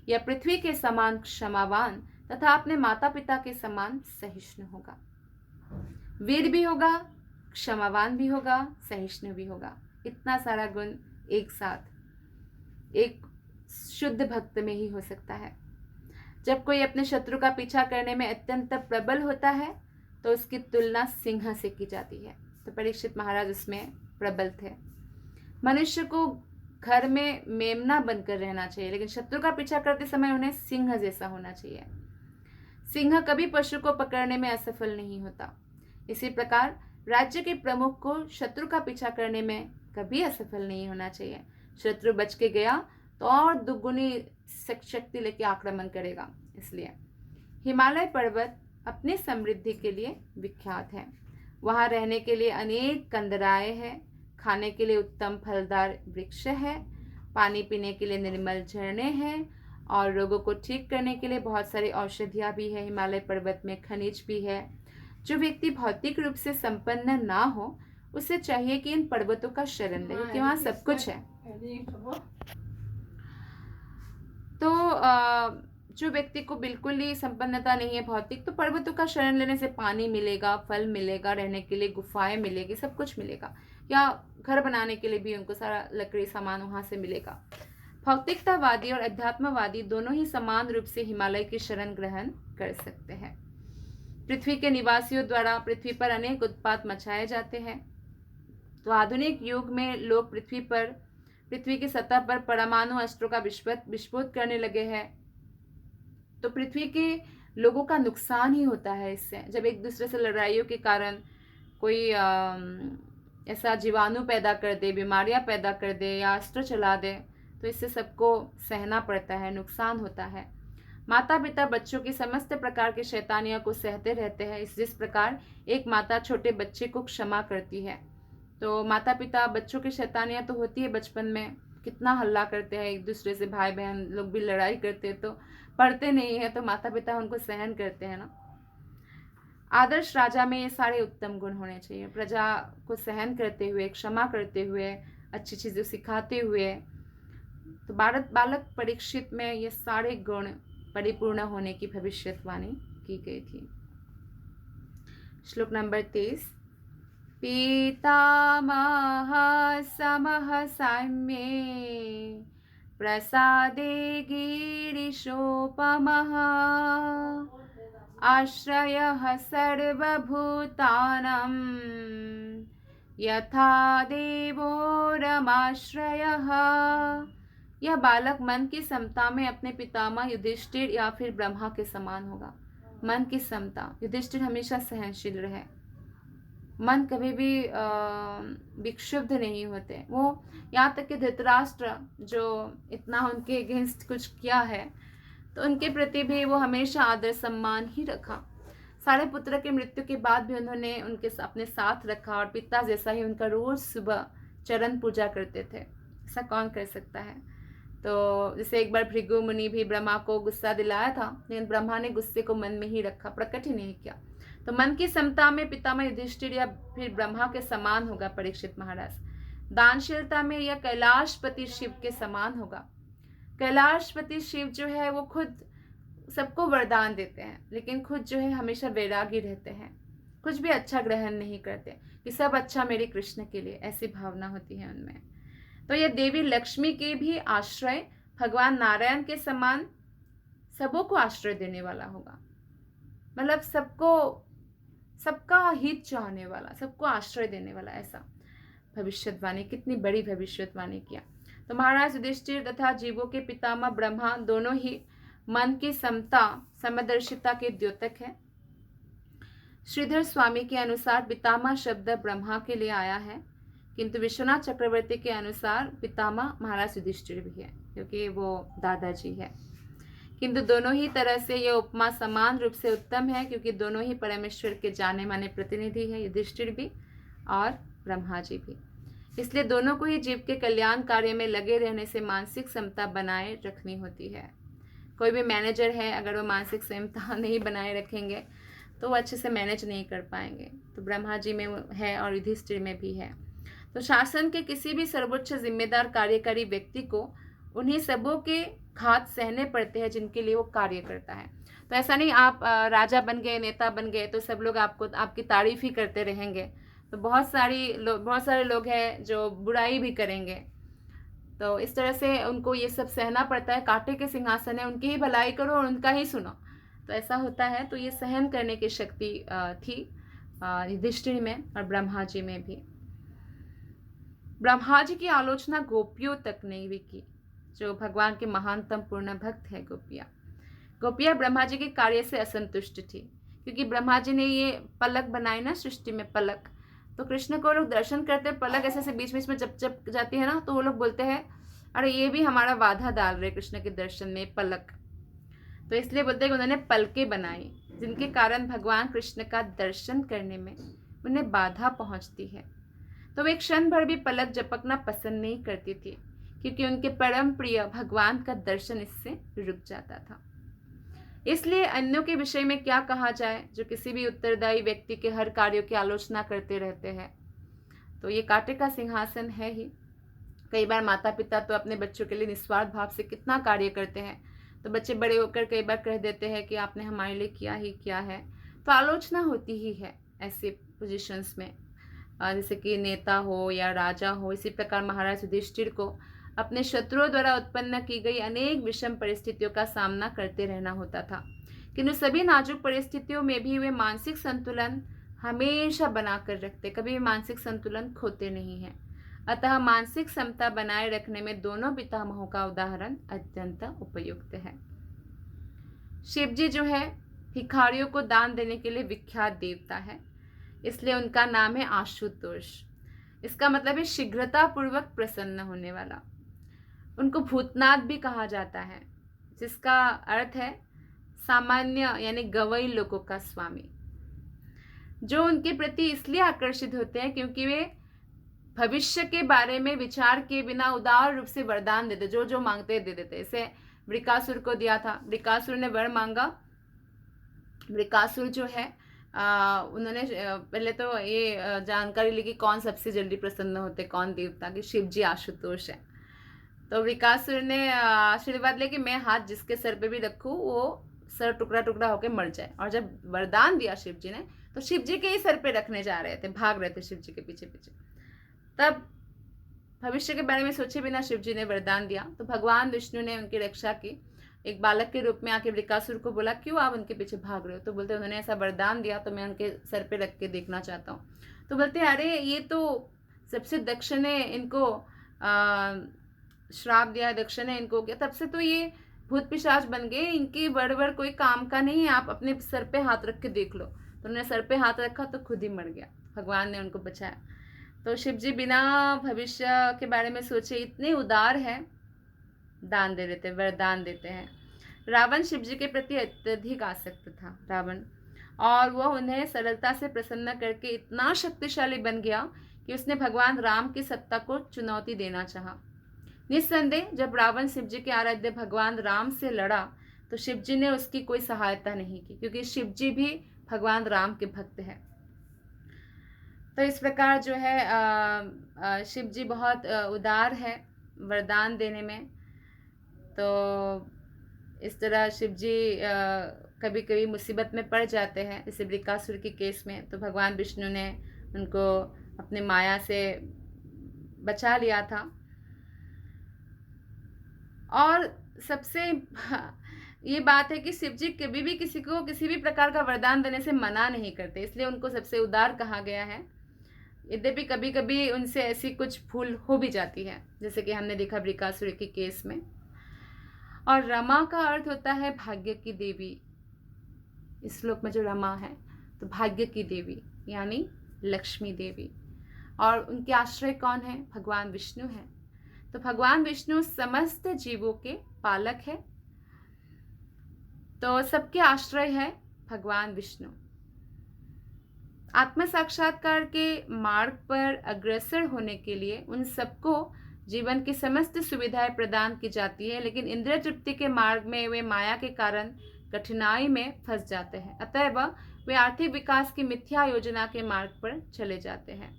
यह पृथ्वी के समान क्षमावान तथा अपने माता पिता के समान सहिष्णु होगा। वीर भी होगा, क्षमावान भी होगा, सहिष्णु भी होगा। इतना सारा गुण एक साथ एक शुद्ध भक्त में ही हो सकता है। जब कोई अपने शत्रु का पीछा करने में अत्यंत प्रबल होता है तो उसकी तुलना सिंह से की जाती है। तो परीक्षित महाराज उसमें प्रबल थे। मनुष्य को घर में मेमना बनकर रहना चाहिए, लेकिन शत्रु का पीछा करते समय उन्हें सिंह जैसा होना चाहिए। सिंह कभी पशु को पकड़ने में असफल नहीं होता। इसी प्रकार राज्य के प्रमुख को शत्रु का पीछा करने में कभी असफल नहीं होना चाहिए। शत्रु बच के गया तो और दुगुनी शक्ति लेके आक्रमण करेगा। इसलिए हिमालय पर्वत अपनी समृद्धि के लिए विख्यात है। वहाँ रहने के लिए अनेक कंदराएं हैं, खाने के लिए उत्तम फलदार वृक्ष है, पानी पीने के लिए निर्मल झरने हैं और रोगों को ठीक करने के लिए बहुत सारी औषधियाँ भी है। हिमालय पर्वत में खनिज भी है। जो व्यक्ति भौतिक रूप से संपन्न ना हो उसे चाहिए कि इन पर्वतों का शरण ले, क्योंकि वहाँ सब कुछ है। तो जो व्यक्ति को बिल्कुल ही संपन्नता नहीं है भौतिक, तो पर्वतों का शरण लेने से पानी मिलेगा, फल मिलेगा, रहने के लिए गुफाएं मिलेगी, सब कुछ मिलेगा। या घर बनाने के लिए भी उनको सारा लकड़ी सामान वहाँ से मिलेगा। भौतिकतावादी और अध्यात्मवादी दोनों ही समान रूप से हिमालय की शरण ग्रहण कर सकते हैं। पृथ्वी के निवासियों द्वारा पृथ्वी पर अनेक उत्पात मचाए जाते हैं। तो आधुनिक युग में लोग पृथ्वी की सतह पर परमाणु अस्त्रों का विस्फोट करने लगे हैं। तो पृथ्वी के लोगों का नुकसान ही होता है इससे। जब एक दूसरे से लड़ाइयों के कारण कोई ऐसा जीवाणु पैदा कर दे, बीमारियां पैदा कर दे या अस्त्र चला दे, तो इससे सबको सहना पड़ता है, नुकसान होता है। माता पिता बच्चों की समस्त प्रकार की शैतानियों को सहते रहते हैं। जिस प्रकार एक माता छोटे बच्चे को क्षमा करती है, तो माता पिता बच्चों की शैतानियाँ तो होती है बचपन में, कितना हल्ला करते हैं एक दूसरे से, भाई बहन लोग भी लड़ाई करते हैं तो पढ़ते नहीं है, तो माता पिता उनको सहन करते हैं ना। आदर्श राजा में ये सारे उत्तम गुण होने चाहिए, प्रजा को सहन करते हुए, क्षमा करते हुए, अच्छी चीज़ें सिखाते हुए। तो बालक परीक्षित में ये सारे गुण परिपूर्ण होने की भविष्यवाणी की गई थी। श्लोक नंबर 23। पितामह समः साम्ये प्रसादे गिरिशोपमः आश्रयः सर्वभूतानां यथा देवो रमाश्रयः। यह बालक मन की समता में अपने पितामह युधिष्ठिर या फिर ब्रह्मा के समान होगा। मन की समता, युधिष्ठिर हमेशा सहनशील रहे, मन कभी भी विक्षुब्ध नहीं होते। वो यहाँ तक कि धृतराष्ट्र जो इतना उनके अगेंस्ट कुछ किया है, तो उनके प्रति भी वो हमेशा आदर सम्मान ही रखा। सारे पुत्र के मृत्यु के बाद भी उन्होंने उनके अपने साथ रखा और पिता जैसा ही उनका रोज सुबह चरण पूजा करते थे। ऐसा कौन कर सकता है। तो जैसे एक बार भृगु मुनि भी ब्रह्मा को गुस्सा दिलाया था, लेकिन ब्रह्मा ने गुस्से को मन में ही रखा, प्रकट ही नहीं किया। तो मन की समता में पितामह युधिष्ठिर या फिर ब्रह्मा के समान होगा परीक्षित महाराज। दानशीलता में यह कैलाशपति शिव के समान होगा। कैलाशपति शिव जो है वो खुद सबको वरदान देते हैं, लेकिन खुद जो है हमेशा वैरागी रहते हैं, कुछ भी अच्छा ग्रहण नहीं करते कि सब अच्छा मेरे कृष्ण के लिए, ऐसी भावना होती है उनमें। तो यह देवी लक्ष्मी के भी आश्रय भगवान नारायण के समान सबों को आश्रय देने वाला होगा। मतलब सबका हित चाहने वाला, सबको आश्रय देने वाला, ऐसा भविष्यवाणी, कितनी बड़ी भविष्यवाणी किया। तो महाराज युधिष्ठिर तथा जीवों के पितामह ब्रह्मा दोनों ही मन की समता समदर्शिता के द्योतक है। श्रीधर स्वामी के अनुसार पितामह शब्द ब्रह्मा के लिए आया है, किंतु विश्वनाथ चक्रवर्ती के अनुसार पितामह महाराज युधिष्ठिर भी है, क्योंकि वो दादाजी है। किंतु दोनों ही तरह से यह उपमा समान रूप से उत्तम है, क्योंकि दोनों ही परमेश्वर के जाने माने प्रतिनिधि है, युधिष्ठिर भी और ब्रह्मा जी भी। इसलिए दोनों को ही जीव के कल्याण कार्य में लगे रहने से मानसिक समता बनाए रखनी होती है। कोई भी मैनेजर है, अगर वो मानसिक समता नहीं बनाए रखेंगे तो वो अच्छे से मैनेज नहीं कर पाएंगे। तो ब्रह्मा जी में है और युधिष्ठिर में भी है। तो शासन के किसी भी सर्वोच्च जिम्मेदार कार्यकारी व्यक्ति को उन्हीं सबों के घात सहने पड़ते हैं जिनके लिए वो कार्य करता है। तो ऐसा नहीं आप राजा बन गए, नेता बन गए तो सब लोग आपकी तारीफ ही करते रहेंगे। तो बहुत सारे लोग हैं जो बुराई भी करेंगे। तो इस तरह से उनको ये सब सहना पड़ता है। कांटे के सिंहासन है, उनकी ही भलाई करो और उनका ही सुनो, तो ऐसा होता है। तो ये सहन करने की शक्ति थी युधिष्ठिर में और ब्रह्मा जी में भी। ब्रह्मा जी की आलोचना गोपियों तक नहीं भी की, जो भगवान के महानतम पूर्ण भक्त है गोपियाँ ब्रह्मा जी के कार्य से असंतुष्ट थी, क्योंकि ब्रह्मा जी ने ये पलक बनाई ना सृष्टि में, पलक। तो कृष्ण को लोग दर्शन करते, पलक ऐसे बीच बीच में जब जाती है ना, तो वो लोग बोलते हैं अरे ये भी हमारा बाधा डाल रहे कृष्ण के दर्शन में, पलक। तो इसलिए बोलते हैं कि उन्होंने पलकें बनाई, जिनके कारण भगवान कृष्ण का दर्शन करने में उन्हें बाधा पहुंचती है। तो वे क्षण भर भी पलक झपकना पसंद नहीं करती थी, क्योंकि उनके परम प्रिय भगवान का दर्शन इससे रुक जाता था। इसलिए अन्यों के विषय में क्या कहा जाए, जो किसी भी उत्तरदायी व्यक्ति के हर कार्यों की आलोचना करते रहते हैं। तो ये कांटे का सिंहासन है ही। कई बार माता पिता तो अपने बच्चों के लिए निस्वार्थ भाव से कितना कार्य करते हैं, तो बच्चे बड़े होकर कई बार कह देते हैं कि आपने हमारे लिए किया ही क्या है। तो आलोचना होती ही है ऐसे पोजिशंस में, जैसे कि नेता हो या राजा हो। इसी प्रकार महाराज युधिष्ठिर को अपने शत्रुओं द्वारा उत्पन्न की गई अनेक विषम परिस्थितियों का सामना करते रहना होता था, किंतु सभी नाजुक परिस्थितियों में भी वे मानसिक संतुलन हमेशा बनाकर रखते, कभी भी मानसिक संतुलन खोते नहीं हैं। अतः मानसिक समता बनाए रखने में दोनों पितामहों का उदाहरण अत्यंत उपयुक्त है। शिव जी जो है भिखारियों को दान देने के लिए विख्यात देवता है, इसलिए उनका नाम है आशुतोष। इसका मतलब है शीघ्रता पूर्वक प्रसन्न होने वाला। उनको भूतनाथ भी कहा जाता है, जिसका अर्थ है सामान्य यानी गवई लोगों का स्वामी, जो उनके प्रति इसलिए आकर्षित होते हैं क्योंकि वे भविष्य के बारे में विचार के बिना उदार रूप से वरदान देते, जो जो मांगते दे देते। इसे वृकासुर को दिया था, वृकासुर ने वर मांगा। वृकासुर जो है उन्होंने पहले तो ये जानकारी ली कि कौन सबसे जल्दी प्रसन्न होते, कौन देवता, कि शिव जी आशुतोष है। तो वृकासुर ने आशीर्वाद लिया कि मैं हाथ जिसके सर पे भी रखूँ वो सर टुकड़ा टुकड़ा होकर मर जाए। और जब वरदान दिया शिव जी ने, तो शिव जी के ही सर पे रखने जा रहे थे, भाग रहे थे शिव जी के पीछे पीछे। तब भविष्य के बारे में सोचे बिना शिव जी ने वरदान दिया, तो भगवान विष्णु ने उनकी रक्षा की। एक बालक के रूप में आके वृकासुर को बोला, क्यों आप उनके पीछे भाग रहे हो? तो बोलते उन्होंने ऐसा वरदान दिया, तो मैं उनके सर पे रख के देखना चाहता हूँ। तो बोलते अरे ये तो सबसे दक्ष ने इनको श्राप दिया, दक्ष ने इनको किया, तब से तो ये भूत पिशाच बन गए, इनकी बड़ कोई काम का नहीं है, आप अपने सर पे हाथ रख के देख लो। तो उन्होंने सर पे हाथ रखा तो खुद ही मर गया, भगवान ने उनको बचाया। तो शिव जी बिना भविष्य के बारे में सोचे इतने उदार है, दान दे देते, वरदान देते हैं। रावण शिव जी के प्रति अत्यधिक आसक्त था, रावण, और वह उन्हें सरलता से प्रसन्न करके इतना शक्तिशाली बन गया कि उसने भगवान राम की सत्ता को चुनौती देना चाहा। निस्संदेह जब रावण शिव जी के आराध्य भगवान राम से लड़ा, तो शिव जी ने उसकी कोई सहायता नहीं की, क्योंकि शिव जी भी भगवान राम के भक्त हैं। तो इस प्रकार जो है शिव जी बहुत उदार है वरदान देने में। तो इस तरह शिव जी कभी कभी मुसीबत में पड़ जाते हैं, जैसे वृकासुर के केस में, तो भगवान विष्णु ने उनको अपने माया से बचा लिया था। और सबसे ये बात है कि शिव जी कभी भी किसी को किसी भी प्रकार का वरदान देने से मना नहीं करते, इसलिए उनको सबसे उदार कहा गया है। यद्यपि कभी कभी उनसे ऐसी कुछ भूल हो भी जाती है, जैसे कि हमने देखा वृकासुर के केस में। और रमा का अर्थ होता है भाग्य की देवी। इस श्लोक में जो रमा है, तो भाग्य की देवी यानी लक्ष्मी देवी। और उनके आश्रय कौन है? भगवान विष्णु है। तो भगवान विष्णु समस्त जीवों के पालक है, तो सबके आश्रय है भगवान विष्णु। आत्म साक्षात्कार के मार्ग पर अग्रसर होने के लिए उन सबको जीवन की समस्त सुविधाएं प्रदान की जाती है, लेकिन इंद्रिय तृप्ति के मार्ग में वे माया के कारण कठिनाई में फंस जाते हैं, अतएव वे आर्थिक विकास की मिथ्या योजना के मार्ग पर चले जाते हैं।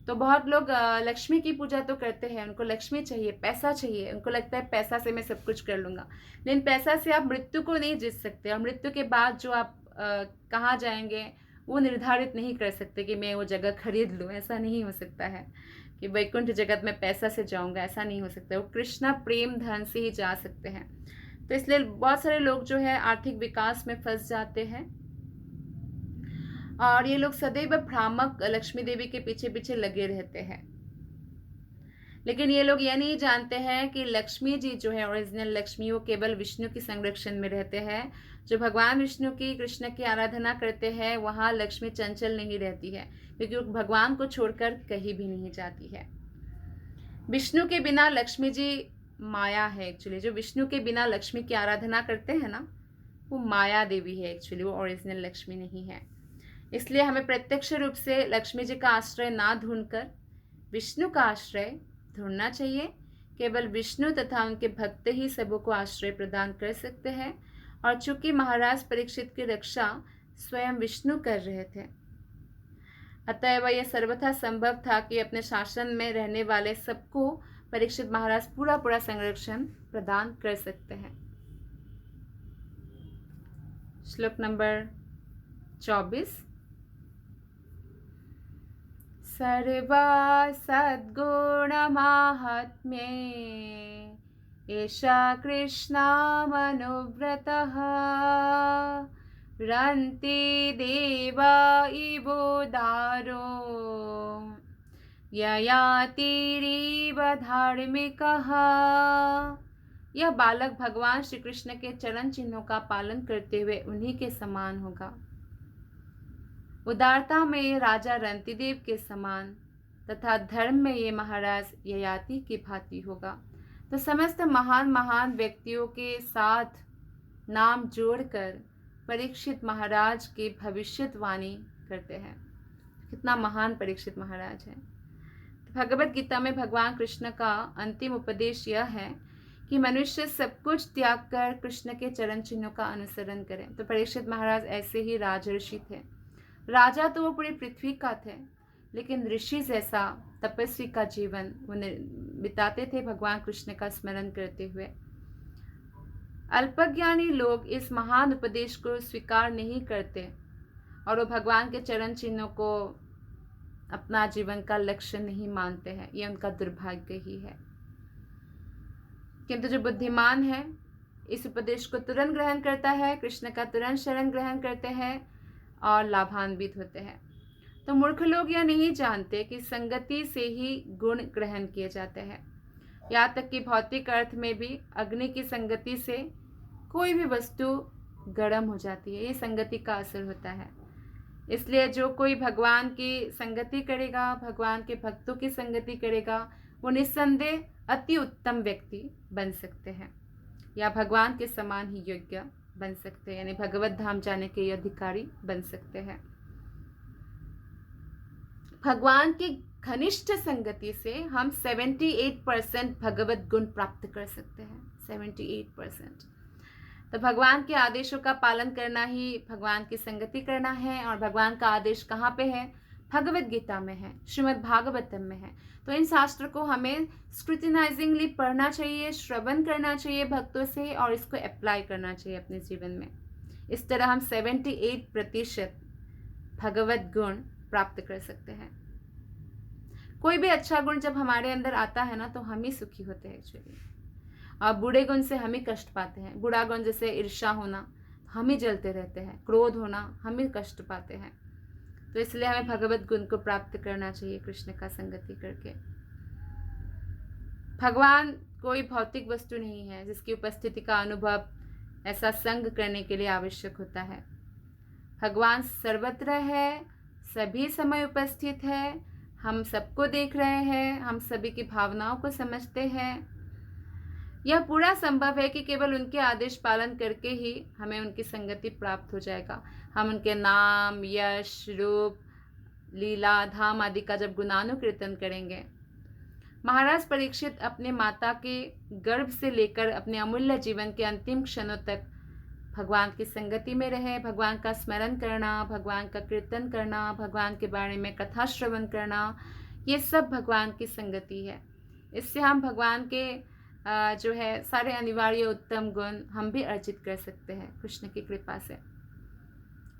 तो बहुत लोग लक्ष्मी की पूजा तो करते हैं, उनको लक्ष्मी चाहिए, पैसा चाहिए, उनको लगता है पैसा से मैं सब कुछ कर लूँगा, लेकिन पैसा से आप मृत्यु को नहीं जीत सकते, और मृत्यु के बाद जो आप कहाँ जाएंगे वो निर्धारित नहीं कर सकते कि मैं वो जगह खरीद लूँ, ऐसा नहीं हो सकता है कि वैकुंठ जगत में पैसा से जाऊँगा, ऐसा नहीं हो सकता। वो कृष्णा प्रेम धन से ही जा सकते हैं। तो इसलिए बहुत सारे लोग जो है आर्थिक विकास में फंस जाते हैं, और ये लोग सदैव भ्रामक लक्ष्मी देवी के पीछे पीछे लगे रहते हैं। लेकिन ये लोग यह नहीं जानते हैं कि लक्ष्मी जी जो है ओरिजिनल लक्ष्मी, वो केवल विष्णु की संरक्षण में रहते हैं। जो भगवान विष्णु की, कृष्ण की आराधना करते हैं, वहाँ लक्ष्मी चंचल नहीं रहती है, क्योंकि वो भगवान को छोड़कर कहीं भी नहीं जाती है। विष्णु के बिना लक्ष्मी जी माया है एक्चुअली। जो विष्णु के बिना लक्ष्मी की आराधना करते हैं ना, वो माया देवी है एक्चुअली, वो ओरिजिनल लक्ष्मी नहीं है। इसलिए हमें प्रत्यक्ष रूप से लक्ष्मी जी का आश्रय ना ढूंढकर विष्णु का आश्रय ढूंढना चाहिए। केवल विष्णु तथा उनके भक्त ही सबों को आश्रय प्रदान कर सकते हैं, और चूंकि महाराज परीक्षित की रक्षा स्वयं विष्णु कर रहे थे, अतएव यह सर्वथा संभव था कि अपने शासन में रहने वाले सबको परीक्षित महाराज पूरा संरक्षण प्रदान कर सकते हैं। श्लोक नंबर 24। सर्वा सद्गुणमाहात्म्ये एषा कृष्णामनुव्रतः रन्ति देवा इवोदारो ययातिरिव धार्मिकः यह बालक भगवान श्री कृष्ण के चरण चिन्हों का पालन करते हुए उन्हीं के समान होगा। उदारता में ये राजा रंतिदेव के समान तथा धर्म में ये महाराज ययाति की भांति होगा। तो समस्त महान महान व्यक्तियों के साथ नाम जोड़कर परीक्षित महाराज की भविष्यवाणी करते हैं। कितना महान परीक्षित महाराज है। भगवत गीता में भगवान कृष्ण का अंतिम उपदेश यह है कि मनुष्य सब कुछ त्याग कर कृष्ण के चरण चिन्हों का अनुसरण करें। तो परीक्षित महाराज ऐसे ही राजर्षि थे। राजा तो वो पूरी पृथ्वी का थे, लेकिन ऋषि जैसा तपस्वी का जीवन वो बिताते थे भगवान कृष्ण का स्मरण करते हुए। अल्पज्ञानी लोग इस महान उपदेश को स्वीकार नहीं करते और वो भगवान के चरण चिन्हों को अपना जीवन का लक्ष्य नहीं मानते हैं। ये उनका दुर्भाग्य ही है। किंतु जो बुद्धिमान है इस उपदेश को तुरंत ग्रहण करता है, कृष्ण का तुरंत शरण ग्रहण करते हैं और लाभान्वित होते हैं। तो मूर्ख लोग यह नहीं जानते कि संगति से ही गुण ग्रहण किए जाते हैं। यहाँ तक कि भौतिक अर्थ में भी अग्नि की संगति से कोई भी वस्तु गर्म हो जाती है। ये संगति का असर होता है। इसलिए जो कोई भगवान की संगति करेगा, भगवान के भक्तों की संगति करेगा, वो निस्संदेह अति उत्तम व्यक्ति बन सकते हैं या भगवान के समान ही योग्य बन सकते हैं, यानी भगवत धाम जाने के अधिकारी बन सकते हैं। भगवान की घनिष्ठ संगति से हम 78% भगवत गुण प्राप्त कर सकते हैं। 78%। तो भगवान के आदेशों का पालन करना ही भगवान की संगति करना है। और भगवान का आदेश कहाँ पे है? भगवत गीता में है, श्रीमद् भागवतम में है। तो इन शास्त्र को हमें स्क्रूटिनाइजिंगली पढ़ना चाहिए, श्रवण करना चाहिए भक्तों से और इसको अप्लाई करना चाहिए अपने जीवन में। इस तरह हम 78% भगवत गुण प्राप्त कर सकते हैं। कोई भी अच्छा गुण जब हमारे अंदर आता है ना, तो हम ही सुखी होते हैं एक्चुअली। और बुरे गुण से हम ही कष्ट पाते हैं। बुरा गुण जैसे ईर्ष्या होना, हम ही जलते रहते हैं। क्रोध होना, हम ही कष्ट पाते हैं। तो इसलिए हमें भगवत गुण को प्राप्त करना चाहिए कृष्ण का संगति करके। भगवान कोई भौतिक वस्तु नहीं है जिसकी उपस्थिति का अनुभव ऐसा संग करने के लिए आवश्यक होता है। भगवान सर्वत्र है, सभी समय उपस्थित है, हम सबको देख रहे हैं, हम सभी की भावनाओं को समझते हैं। यह पूरा संभव है कि केवल उनके आदेश पालन करके ही हमें उनकी संगति प्राप्त हो जाएगा। हम उनके नाम, यश, रूप, लीला, धाम आदि का जब गुणानुकीर्तन करेंगे। महाराज परीक्षित अपने माता के गर्भ से लेकर अपने अमूल्य जीवन के अंतिम क्षणों तक भगवान की संगति में रहे। भगवान का स्मरण करना, भगवान का कीर्तन करना, भगवान के बारे में कथा श्रवण करना, ये सब भगवान की संगति है। इससे हम भगवान के जो है सारे अनिवार्य उत्तम गुण हम भी अर्जित कर सकते हैं कृष्ण की कृपा से।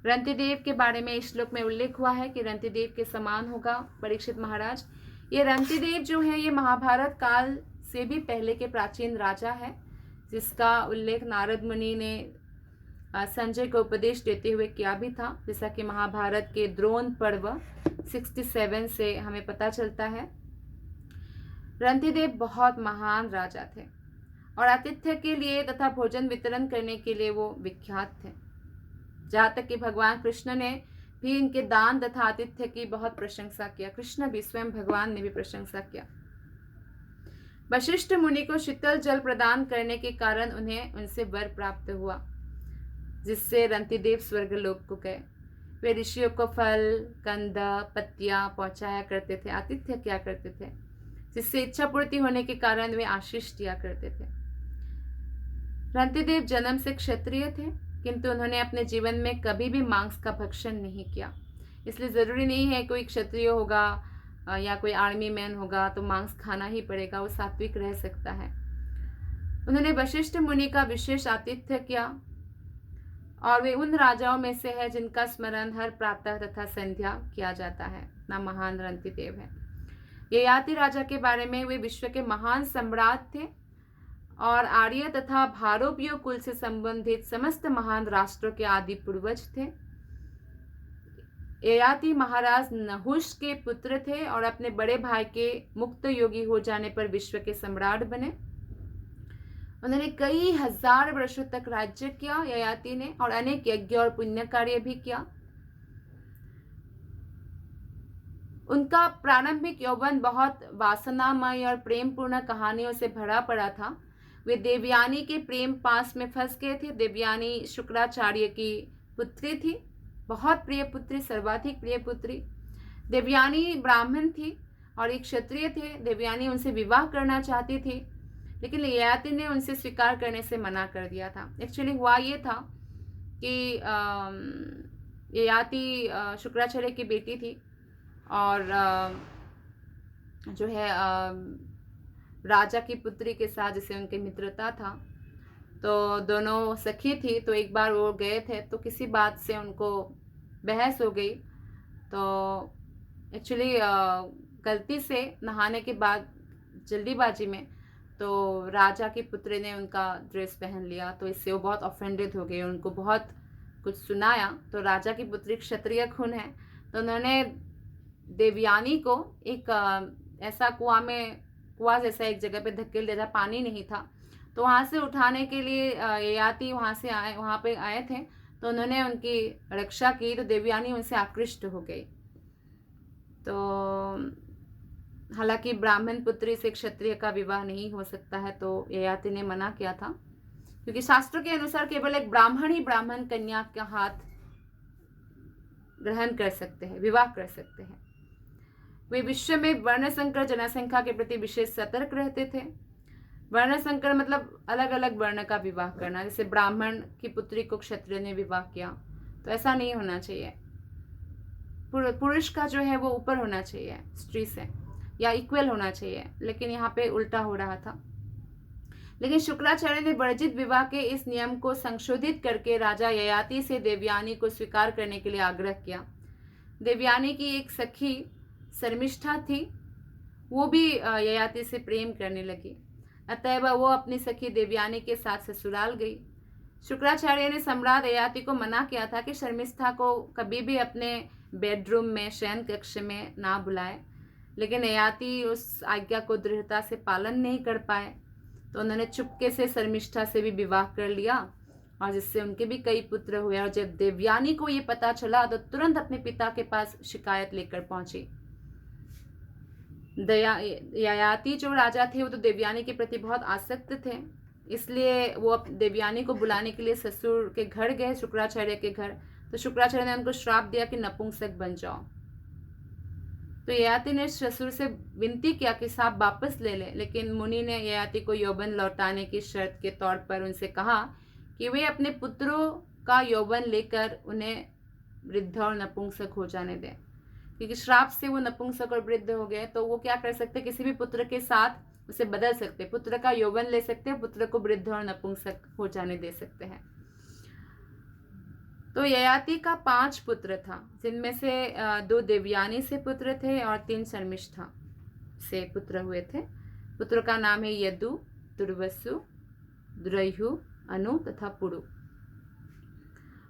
रंतिदेव के बारे में इस श्लोक में उल्लेख हुआ है कि रंतिदेव के समान होगा परीक्षित महाराज। ये रंतिदेव जो है ये महाभारत काल से भी पहले के प्राचीन राजा है, जिसका उल्लेख नारद मुनि ने संजय को उपदेश देते हुए किया भी था, जैसा कि महाभारत के द्रोण पर्व 67 से हमें पता चलता है। रंतिदेव बहुत महान राजा थे और आतिथ्य के लिए तथा भोजन वितरण करने के लिए वो विख्यात थे। जहाँ तक कि भगवान कृष्ण ने भी इनके दान तथा आतिथ्य की बहुत प्रशंसा किया। कृष्ण भी, स्वयं भगवान ने भी प्रशंसा किया। वशिष्ठ मुनि को शीतल जल प्रदान करने के कारण उन्हें उनसे वर प्राप्त हुआ, जिससे रंतिदेव स्वर्गलोक को गए। वे ऋषियों को फल, कंद, पत्तियां पहुंचाया करते थे, आतिथ्य किया करते थे, जिससे इच्छा पूर्ति होने के कारण वे आशीष दिया करते थे। रंतिदेव जन्म से क्षत्रिय थे, किंतु उन्होंने अपने जीवन में कभी भी मांस का भक्षण नहीं किया। इसलिए ज़रूरी नहीं है कोई क्षत्रिय होगा या कोई आर्मी मैन होगा तो मांस खाना ही पड़ेगा, वो सात्विक रह सकता है। उन्होंने वशिष्ठ मुनि का विशेष आतिथ्य किया और वे उन राजाओं में से है जिनका स्मरण हर प्रातः तथा संध्या किया जाता है। ना महान रंतिदेव है। ययाति राजा के बारे में वे विश्व के महान सम्राट थे और आर्य तथा भारोपीय कुल से संबंधित समस्त महान राष्ट्रों के आदि पूर्वज थे। ययाति महाराज नहुष के पुत्र थे और अपने बड़े भाई के मुक्त योगी हो जाने पर विश्व के सम्राट बने। उन्होंने कई हजार वर्षों तक राज्य किया ययाति ने, और अनेक यज्ञ और पुण्य कार्य भी किया। उनका प्रारंभिक यौवन बहुत वासनामय और प्रेमपूर्ण कहानियों से भरा पड़ा था। वे देवयानी के प्रेम पास में फंस गए थे। देवयानी शुक्राचार्य की पुत्री थी, बहुत प्रिय पुत्री, सर्वाधिक प्रिय पुत्री। देवयानी ब्राह्मण थी और एक क्षत्रिय थे। देवयानी उनसे विवाह करना चाहती थी, लेकिन ययाति ने उनसे स्वीकार करने से मना कर दिया था। एक्चुअली हुआ ये था कि ययाति शुक्राचार्य की बेटी थी, और जो है राजा की पुत्री के साथ जैसे उनकी मित्रता था, तो दोनों सखी थी। तो एक बार वो गए थे, तो किसी बात से उनको बहस हो गई। तो एक्चुअली गलती से नहाने के बाद जल्दीबाजी में तो राजा की पुत्री ने उनका ड्रेस पहन लिया, तो इससे वो बहुत ऑफेंडेड हो गए, उनको बहुत कुछ सुनाया। तो राजा की पुत्री क्षत्रिय खून है, तो उन्होंने देवयानी को एक ऐसा कुआं जैसा एक जगह पे धकेल दिया, पानी नहीं था। तो वहाँ से उठाने के लिए ययाति वहाँ पे आए थे, तो उन्होंने उनकी रक्षा की। तो देवयानी उनसे आकृष्ट हो गई। तो हालांकि ब्राह्मण पुत्री से क्षत्रिय का विवाह नहीं हो सकता है, तो ययाति ने मना किया था, क्योंकि शास्त्रों के अनुसार केवल एक ब्राह्मण ही ब्राह्मण कन्या का हाथ ग्रहण कर सकते हैं, विवाह कर सकते हैं। वे विश्व में वर्ण संकर जनसंख्या के प्रति विशेष सतर्क रहते थे। वर्ण संकर मतलब अलग अलग वर्ण का विवाह करना, जैसे ब्राह्मण की पुत्री को क्षत्रिय ने विवाह किया, तो ऐसा नहीं होना चाहिए। पुरुष का जो है वो ऊपर होना चाहिए स्त्री से, या इक्वल होना चाहिए, लेकिन यहाँ पे उल्टा हो रहा था। लेकिन शुक्राचार्य ने वर्जित विवाह के इस नियम को संशोधित करके राजा ययाति से देवयानी को स्वीकार करने के लिए आग्रह किया। देवयानी की एक सखी शर्मिष्ठा थी, वो भी ययाति से प्रेम करने लगी, अतएव वो अपनी सखी देवयानी के साथ ससुराल गई। शुक्राचार्य ने सम्राट ययाति को मना किया था कि शर्मिष्ठा को कभी भी अपने बेडरूम में, शयन कक्ष में ना बुलाए, लेकिन ययाति उस आज्ञा को दृढ़ता से पालन नहीं कर पाए। तो उन्होंने चुपके से शर्मिष्ठा से भी विवाह कर लिया, और जिससे उनके भी कई पुत्र हुए। और जब देवयानी को ये पता चला तो तुरंत अपने पिता के पास शिकायत लेकर पहुंची। ययाति जो राजा थे वो तो देवयानी के प्रति बहुत आसक्त थे, इसलिए वो देवयानी को बुलाने के लिए ससुर के घर गए, शुक्राचार्य के घर। तो शुक्राचार्य ने उनको श्राप दिया कि नपुंसक बन जाओ। तो ययाति ने ससुर से विनती किया कि साहब वापस ले ले, लेकिन मुनि ने ययाति को यौवन लौटाने की शर्त के तौर पर उनसे कहा कि वे अपने पुत्रों का यौवन लेकर उन्हें वृद्ध और नपुंसक हो जाने दें, क्योंकि श्राप से वो नपुंसक और वृद्ध हो गए। तो वो क्या कर सकते, किसी भी पुत्र के साथ उसे बदल सकते, पुत्र का यौवन ले सकते हैं, पुत्र को वृद्ध और नपुंसक हो जाने दे सकते हैं। तो ययाति का 5 पुत्र था, जिनमें से 2 देवयानी से पुत्र थे और 3 शर्मिष्ठा से पुत्र हुए थे। पुत्रों का नाम है यदु, दुर्वसु, द्रयु, अनु तथा पुरु।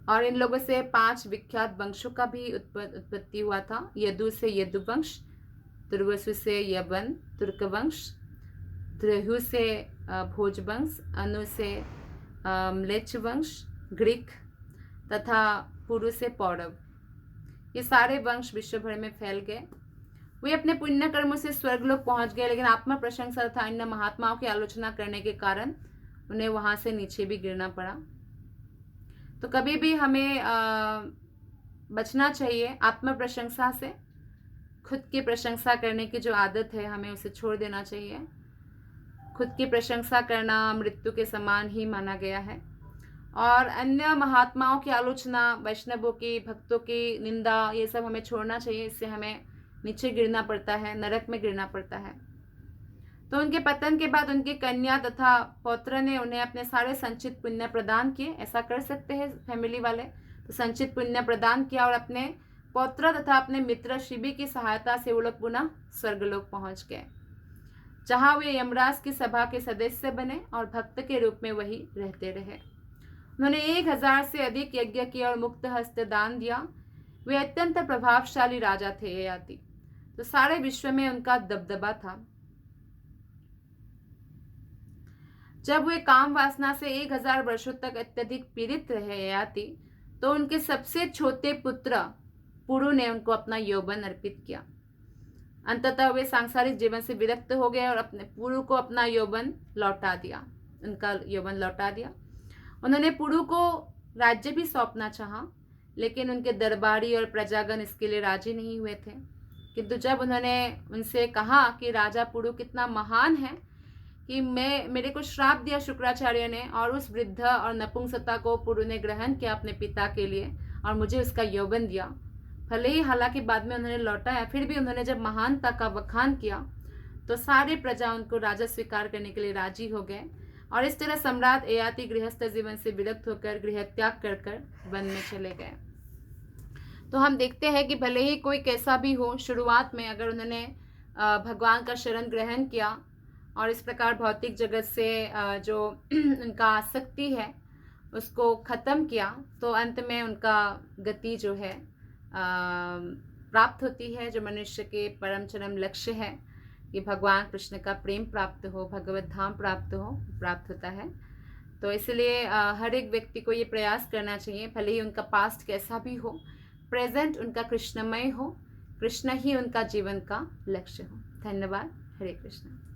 और इन लोगों से 5 विख्यात वंशों का भी उत्पत्ति हुआ था। यदु से यदु वंश, दुर्वसु से यवन तुर्क वंश, द्रयु से भोज वंश, अनु से म्लेच्छ वंश ग्रीक तथा पुरु से पौरव। ये सारे वंश विश्व भर में फैल गए। वे अपने पुण्य कर्मों से स्वर्गलोक पहुंच गए, लेकिन आत्म प्रशंसा तथा अन्य महात्माओं की आलोचना करने के कारण उन्हें वहां से नीचे भी गिरना पड़ा। तो कभी भी हमें बचना चाहिए आत्म प्रशंसा से। खुद की प्रशंसा करने की जो आदत है हमें उसे छोड़ देना चाहिए। खुद की प्रशंसा करना मृत्यु के समान ही माना गया है, और अन्य महात्माओं की आलोचना, वैष्णवों की, भक्तों की निंदा, ये सब हमें छोड़ना चाहिए। इससे हमें नीचे गिरना पड़ता है, नरक में गिरना पड़ता है। तो उनके पतन के बाद उनकी कन्या तथा पौत्र ने उन्हें अपने सारे संचित पुण्य प्रदान किए। ऐसा कर सकते हैं फैमिली वाले, तो संचित पुण्य प्रदान किया, और अपने पौत्र तथा अपने मित्र शिबी की सहायता से वो लोग पुनः स्वर्गलोक पहुंच गए, जहां वे यमराज की सभा के सदस्य बने और भक्त के रूप में वही रहते रहे। उन्होंने 1000 से अधिक यज्ञ किया और मुक्त हस्त दान दिया। वे अत्यंत प्रभावशाली राजा थे ययाति, तो सारे विश्व में उनका दबदबा था। जब वे काम वासना से 1000 वर्षों तक अत्यधिक पीड़ित रहे ययाति, तो उनके सबसे छोटे पुत्र पुरु ने उनको अपना यौवन अर्पित किया। अंततः वे सांसारिक जीवन से विरक्त हो गए और अपने पुरु को अपना यौवन लौटा दिया, उनका यौवन लौटा दिया। उन्होंने पुरु को राज्य भी सौंपना चाहा, लेकिन उनके दरबारी और प्रजागण इसके लिए राजी नहीं हुए थे। किंतु जब उन्होंने उनसे कहा कि राजा पुरु कितना महान है कि मेरे को श्राप दिया शुक्राचार्य ने, और उस वृद्ध और नपुंसकता को पुरु ने ग्रहण किया अपने पिता के लिए और मुझे उसका यौवन दिया। भले ही हालांकि बाद में उन्होंने लौटाया, फिर भी उन्होंने जब महानता का बखान किया तो सारे प्रजा उनको राजा स्वीकार करने के लिए राजी हो गए। और इस तरह सम्राट ययाति गृहस्थ जीवन से विरक्त होकर गृह त्याग कर वन में चले गए। तो हम देखते हैं कि भले ही कोई कैसा भी हो, शुरुआत में अगर उन्होंने भगवान का शरण ग्रहण किया और इस प्रकार भौतिक जगत से जो उनका आसक्ति है उसको ख़त्म किया, तो अंत में उनका गति जो है प्राप्त होती है, जो मनुष्य के परम चरम लक्ष्य है कि भगवान कृष्ण का प्रेम प्राप्त हो, भगवत धाम प्राप्त हो, प्राप्त होता है। तो इसलिए हर एक व्यक्ति को ये प्रयास करना चाहिए, भले ही उनका पास्ट कैसा भी हो, प्रेजेंट उनका कृष्णमय हो, कृष्ण ही उनका जीवन का लक्ष्य हो। धन्यवाद। हरे कृष्ण।